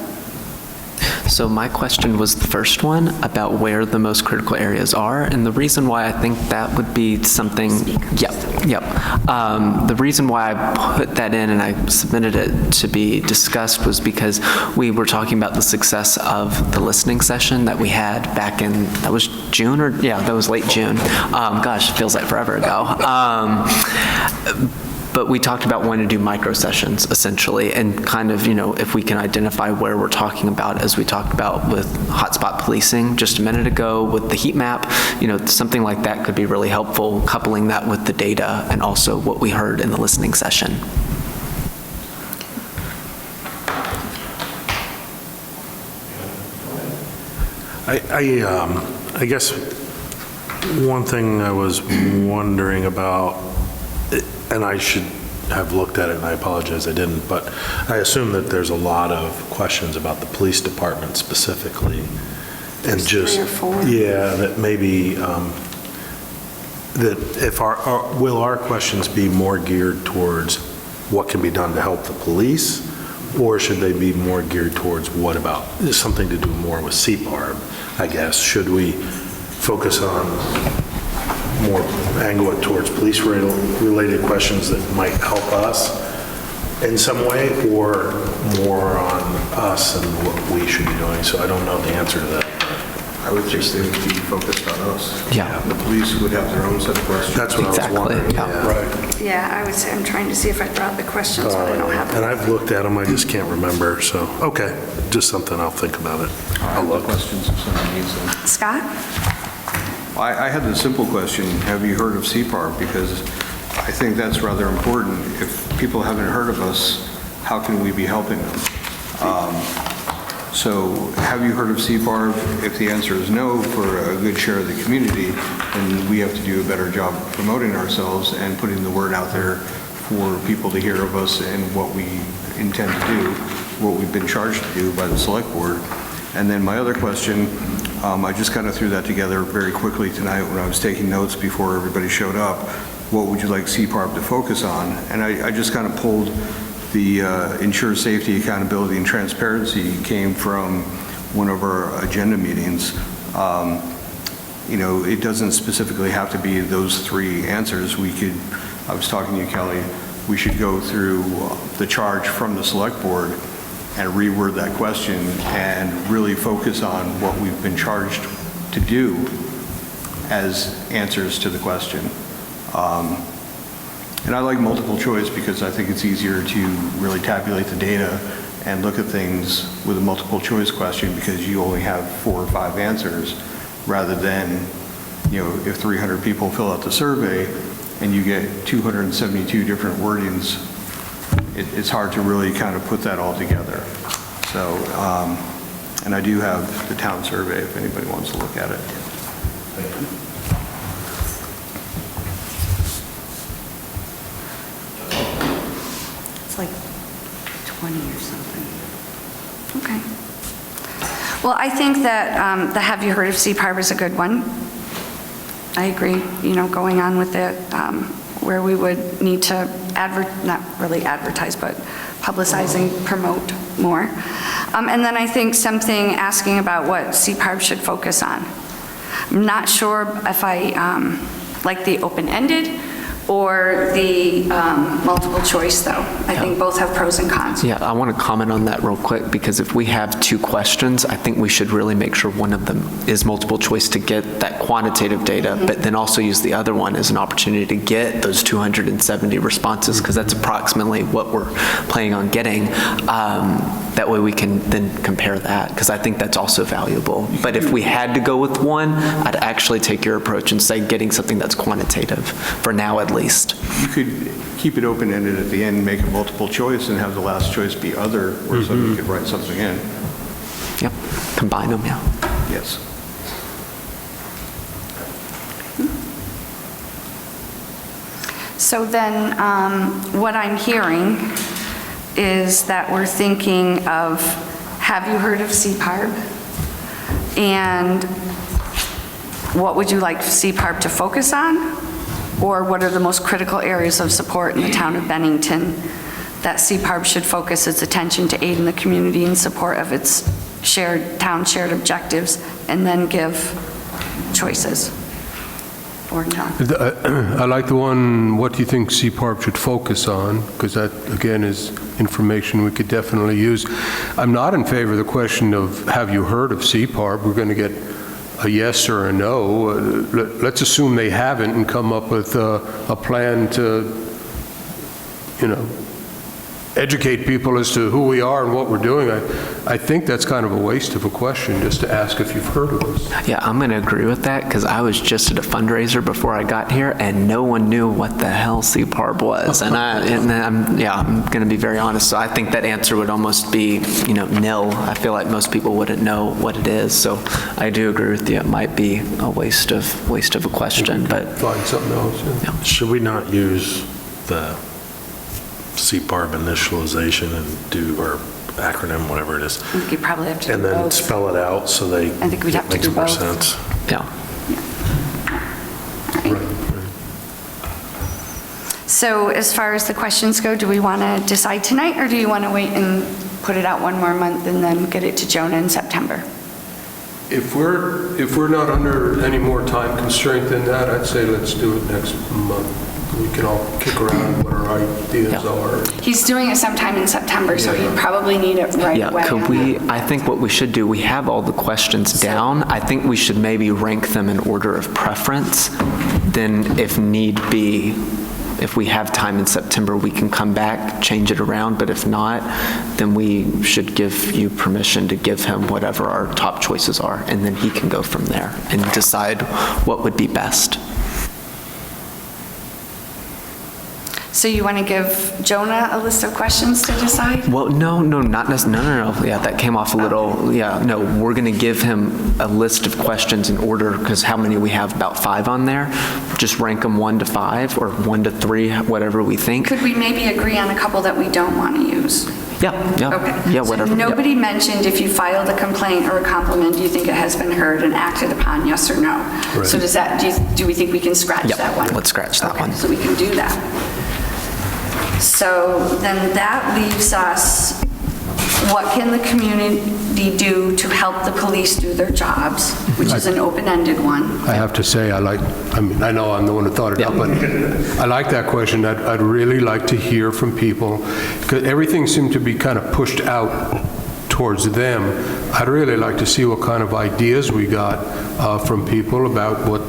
So my question was the first one about where the most critical areas are, and the reason why I think that would be something, yep. The reason why I put that in and I submitted it to be discussed was because we were talking about the success of the listening session that we had back in, that was June, or yeah, that was late June. Gosh, it feels like forever ago. But we talked about wanting to do micro sessions, essentially, and kind of, if we can identify where we're talking about, as we talked about with hotspot policing just a minute ago with the heat map, something like that could be really helpful, coupling that with the data and also what we heard in the listening session. I guess one thing I was wondering about, and I should have looked at it, and I apologize I didn't, but I assume that there's a lot of questions about the police department specifically. And just, 3 or 4. Yeah, that maybe, that if will our questions be more geared towards what can be done to help the police, or should they be more geared towards what about, something to do more with CPARB, I guess? Should we focus on more, angle it towards police-related questions that might help us in some way, or more on us and what we should be doing? So I don't know the answer to that. I would think they would be focused on us. Yeah. The police would have their own set of questions. That's what Exactly, I was wondering. yeah. Right. Yeah, I would say, I'm trying to see if I brought the questions, but I don't have And them. I've looked at them, I just can't remember, so, okay, just something, I'll think about it. I'll look. Questions if someone needs them. Scott? I had the simple question, have you heard of CPARB? Because I think that's rather important. If people haven't heard of us, how can we be helping them? So have you heard of CPARB? If the answer is no for a good share of the community, then we have to do a better job promoting ourselves and putting the word out there for people to hear of us and what we intend to do, what we've been charged to do by the select board. And then my other question, I just kind of threw that together very quickly tonight when I was taking notes before everybody showed up. What would you like CPARB to focus on? And I just kind of pulled the ensure safety, accountability, and transparency came from one of our agenda meetings. It doesn't specifically have to be those three answers. I was talking to you, Kelly, we should go through the charge from the select board and reword that question and really focus on what we've been charged to do as answers to the question. And I like multiple choice because I think it's easier to really tabulate the data and look at things with a multiple choice question because you only have 4 or 5 answers rather than, if 300 people fill out the survey and you get 272 different wordings, it's hard to really kind of put that all together. So, and I do have the town survey if anybody wants to look at it. Thank you. Like 20 or something. Okay. Well, I think that the have you heard of CPARB is a good one. I agree, going on with it, where we would need to not really advertise, but publicizing, promote more. And then I think something asking about what CPARB should focus on. I'm not sure if I like the open-ended or the multiple choice, though. I think both have pros and cons. Yeah, I want to comment on that real quick, because if we have 2 questions, I think we should really make sure one of them is multiple choice to get that quantitative data, but then also use the other one as an opportunity to get those 270 responses, because that's approximately what we're planning on getting. That way we can then compare that, because I think that's also valuable. But if we had to go with one, I'd actually take your approach and say getting something that's quantitative, for now at least. You could keep it open-ended at the end, make a multiple choice, and have the last choice be other, or somebody could write something in. Yep, combine them, yeah. Yes. So then, what I'm hearing is that we're thinking of, have you heard of CPARB? And what would you like CPARB to focus on? Or what are the most critical areas of support in the town of Bennington that CPARB should focus its attention to aid in the community in support of its town shared objectives, and then give choices? Or no? I like the one, what do you think CPARB should focus on? Because that, again, is information we could definitely use. I'm not in favor of the question of, have you heard of CPARB? We're going to get a yes or a no. Let's assume they haven't and come up with a plan to, educate people as to who we are and what we're doing. I think that's kind of a waste of a question, just to ask if you've heard of us. Yeah, I'm going to agree with that, because I was just at a fundraiser before I got here, and no one knew what the hell CPARB was. And I'm going to be very honest. So I think that answer would almost be, nil. I feel like most people wouldn't know what it is. So I do agree with you. It might be a waste of a question, but Find something else. yeah. Should we not use the CPARB initialization and do our acronym, whatever it is, I think you probably have to do and then both. spell it out so they I think we'd have to makes do more both. sense? Yeah. So as far as the questions go, do we want to decide tonight, or do you want to wait and put it out one more month and then get it to Jonah in September? If we're not under any more time constraint than that, I'd say let's do it next month. we can all kick around what our ideas are. He's doing it sometime in September, so you probably need it right away. Yeah, could we, I think what we should do, we have all the questions down. I think we should maybe rank them in order of preference. Then if need be, if we have time in September, we can come back, change it around, but if not, then we should give you permission to give him whatever our top choices are, and then he can go from there and decide what would be best. So you want to give Jonah a list of questions to decide? Well, no, not necessarily, no. Yeah, that came off a little, yeah, no, we're going to give him a list of questions in order, because how many we have? About 5 on there. Just rank them 1 to 5 or 1 to 3, whatever we think. Could we maybe agree on a couple that we don't want to use? Yeah, Okay. yeah, whatever. So nobody mentioned if you filed a complaint or a compliment, do you think it has been heard and acted upon, yes or no? Right. So does that, do we think we can scratch Yep, that one? let's scratch that Okay, one. so we can do that. So then that leaves us, what can the community do to help the police do their jobs, which is an open-ended one. I have to say, I mean, I know I'm the one who thought it up, but I like that question. I'd really like to hear from people, because everything seemed to be kind of pushed out towards them. I'd really like to see what kind of ideas we got from people about what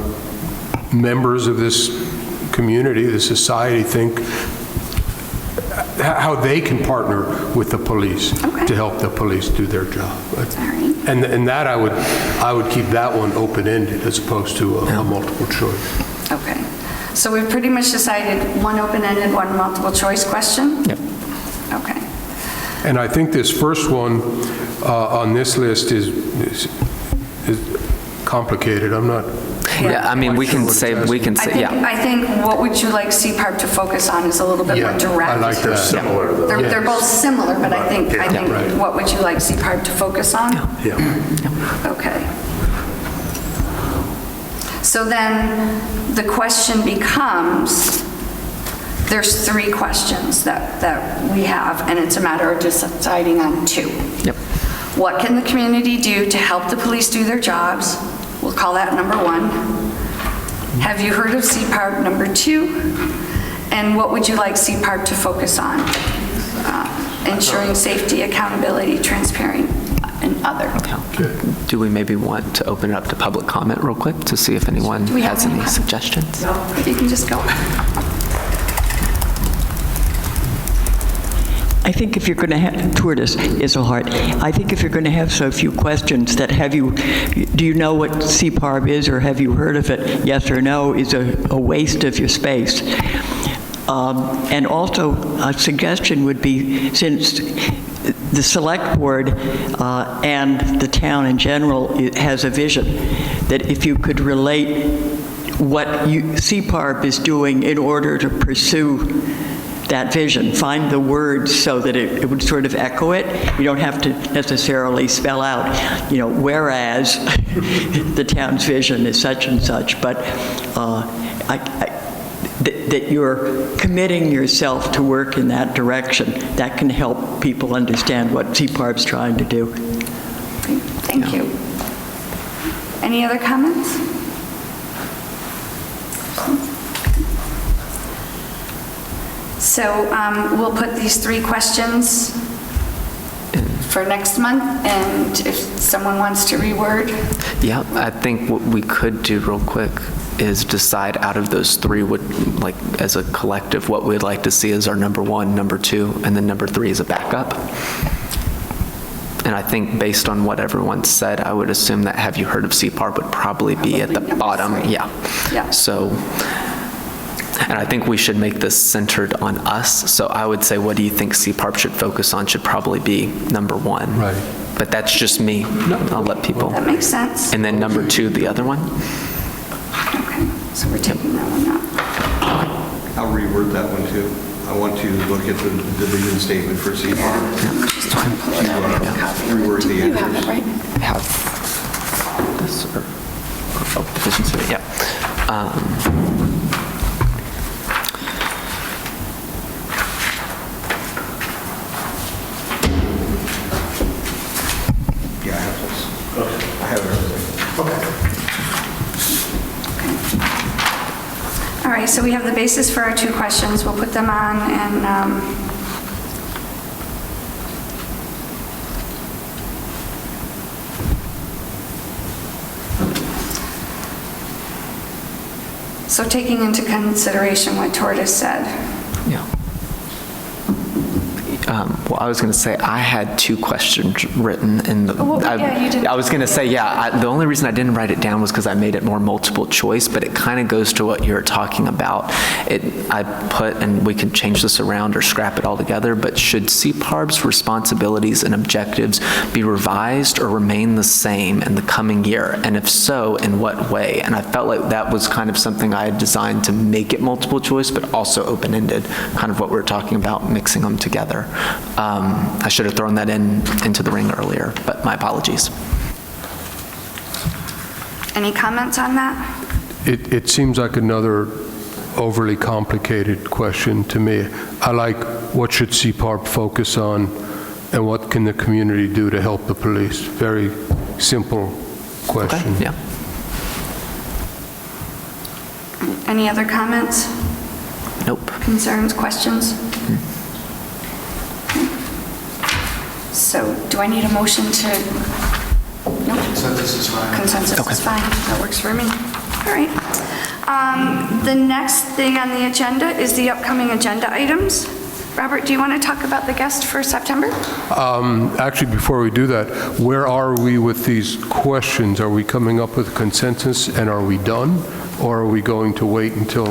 members of this community, the society think, how they can partner with the police to help the police do their job. And that I would keep that one open-ended as opposed to a multiple choice. Okay. So we've pretty much decided 1 open-ended, 1 multiple choice question? Yep. Okay. And I think this first one on this list is complicated. I'm not. Yeah, I mean, we can say, yeah. I think what would you like CPARB to focus on is a little bit more direct. I like that. Similar, though. They're both similar, but I think right. what would you like CPARB to focus on? Yeah. Okay. So then the question becomes, there's 3 questions that we have, and it's a matter of deciding on 2. Yep. What can the community do to help the police do their jobs? We'll call that number 1. Have you heard of CPARB number 2? And what would you like CPARB to focus on? Ensuring safety, accountability, transparency, and other. Okay. Do we maybe want to open it up to public comment real quick to see if anyone Do we have has any any comment? suggestions? No, you can just go. I think if you're going to have, Tortoise is a heart. I think if you're going to have so few questions that do you know what CPARB is or have you heard of it, yes or no, is a waste of your space. And also a suggestion would be, since the select board and the town in general has a vision, that if you could relate what CPARB is doing in order to pursue that vision, find the words so that it would sort of echo it. You don't have to necessarily spell out, whereas the town's vision is such and such, but that you're committing yourself to work in that direction. That can help people understand what CPARB's trying to do. Thank you. Any other comments? So we'll put these 3 questions for next month, and if someone wants to reword. Yeah, I think what we could do real quick is decide out of those 3, like as a collective, what we'd like to see as our number 1, number 2, and then number 3 is a backup. And I think based on what everyone said, I would assume that have you heard of CPARB would probably be at the bottom. Yeah. So, and I think we should make this centered on us. So I would say, what do you think CPARB should focus on should probably be number 1. Right. But that's just me. I'll let people. That makes sense. And then number 2, the other one? Okay, so we're taking that one out. I'll reword that one too. I want to look at the vision statement for CPARB. Just trying to pull it out. Reword the You have answers. it, right? Have this, or deficiency, yeah. Yeah, I have this. I have everything. All All right, so we have the basis for our 2 questions. We'll put them on and so taking into consideration what Tortoise said. Yeah. Well, I was going to say, I had 2 questions written in the... Well, yeah, you did. I was going to say, yeah, the only reason I didn't write it down was because I made it more multiple choice, but it kind of goes to what you're talking about. I put, and we can change this around or scrap it altogether, but should CPARB's responsibilities and objectives be revised or remain the same in the coming year? And if so, in what way? And I felt like that was kind of something I had designed to make it multiple choice, but also open-ended, kind of what we were talking about, mixing them together. I should have thrown that into the ring earlier, but my apologies. Any comments on that? It seems like another overly complicated question to me. I like, what should CPARB focus on, and what can the community do to help the police? Very simple question. Okay, yeah. Any other comments? Nope. Concerns, questions? So do I need a motion to? Nope. Consensus is fine. Consensus is fine. That works for me. All right. The next thing on the agenda is the upcoming agenda items. Robert, do you want to talk about the guest for September? Actually, before we do that, where are we with these questions? Are we coming up with a consensus, and are we done? Or are we going to wait until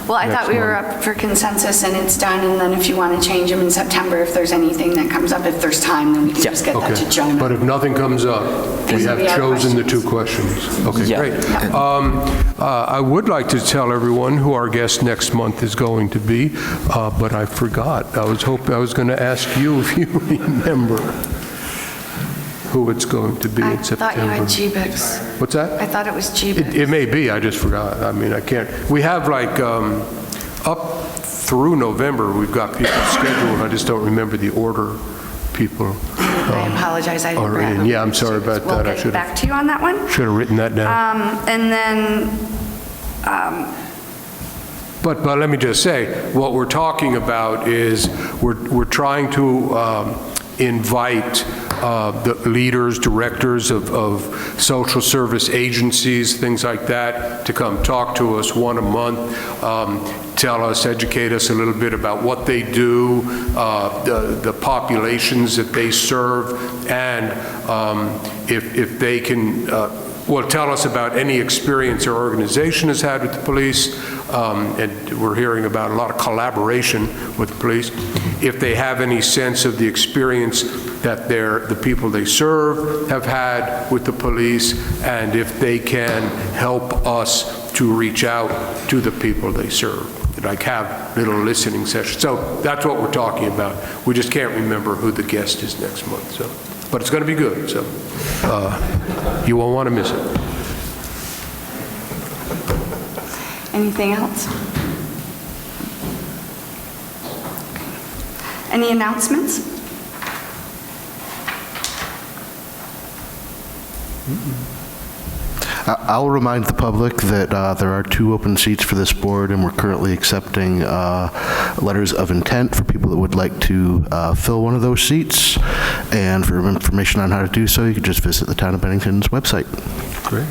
Well, I thought we were month? up for consensus and it's done, and then if you want to change them in September, if there's anything that comes up, if there's time, then we can just get that to Okay, Jonah. but if nothing comes up, we These will have be our chosen the 2 questions. Okay, Yeah. great. I would like to tell everyone who our guest next month is going to be, but I forgot. I was going to ask you if you remember who it's going to be I in September. thought you had GBICS. What's that? I thought it was GBICS. It may be, I just forgot. I mean, I can't. We have like, up through November, we've got people scheduled. I just don't remember the order people I apologize, I didn't are grab in. them. Yeah, I'm sorry about We'll that. I get should back to you on that one. have written that down. And then, But let me just say, what we're talking about is we're trying to invite the leaders, directors of social service agencies, things like that, to come talk to us 1 a month, tell us, educate us a little bit about what they do, the populations that they serve, and if they can, well, tell us about any experience our organization has had with the police, and we're hearing about a lot of collaboration with the police. If they have any sense of the experience that the people they serve have had with the police, and if they can help us to reach out to the people they serve, like have little listening sessions. So that's what we're talking about. We just can't remember who the guest is next month. So, but it's going to be good. So you won't want to miss it. anything else? Any announcements? I'll remind the public that there are 2 open seats for this board, and we're currently accepting letters of intent for people that would like to fill one of those seats. And for information on how to do so, you can just visit the Town of Bennington's website. Great.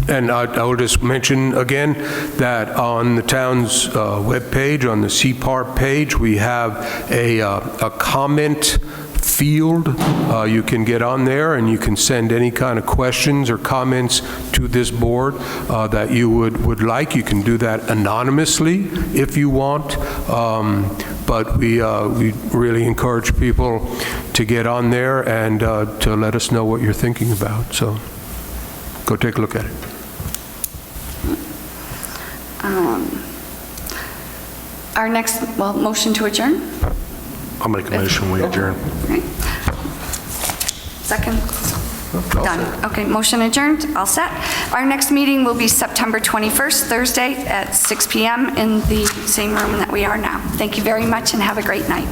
And I will just mention again that on the town's webpage, on the CPARB page, we have a comment field. You can get on there and you can send any kind of questions or comments to this board that you would like. You can do that anonymously if you want. But we really encourage people to get on there and to let us know what you're thinking about. So go take a look at it. Our next, motion to adjourn? I'll make a motion, we adjourn. Right. Second? Done. Okay, motion adjourned, all set. Our next meeting will be September 21st, Thursday at 6 p.m. in the same room that we are now. Thank you very much and have a great night.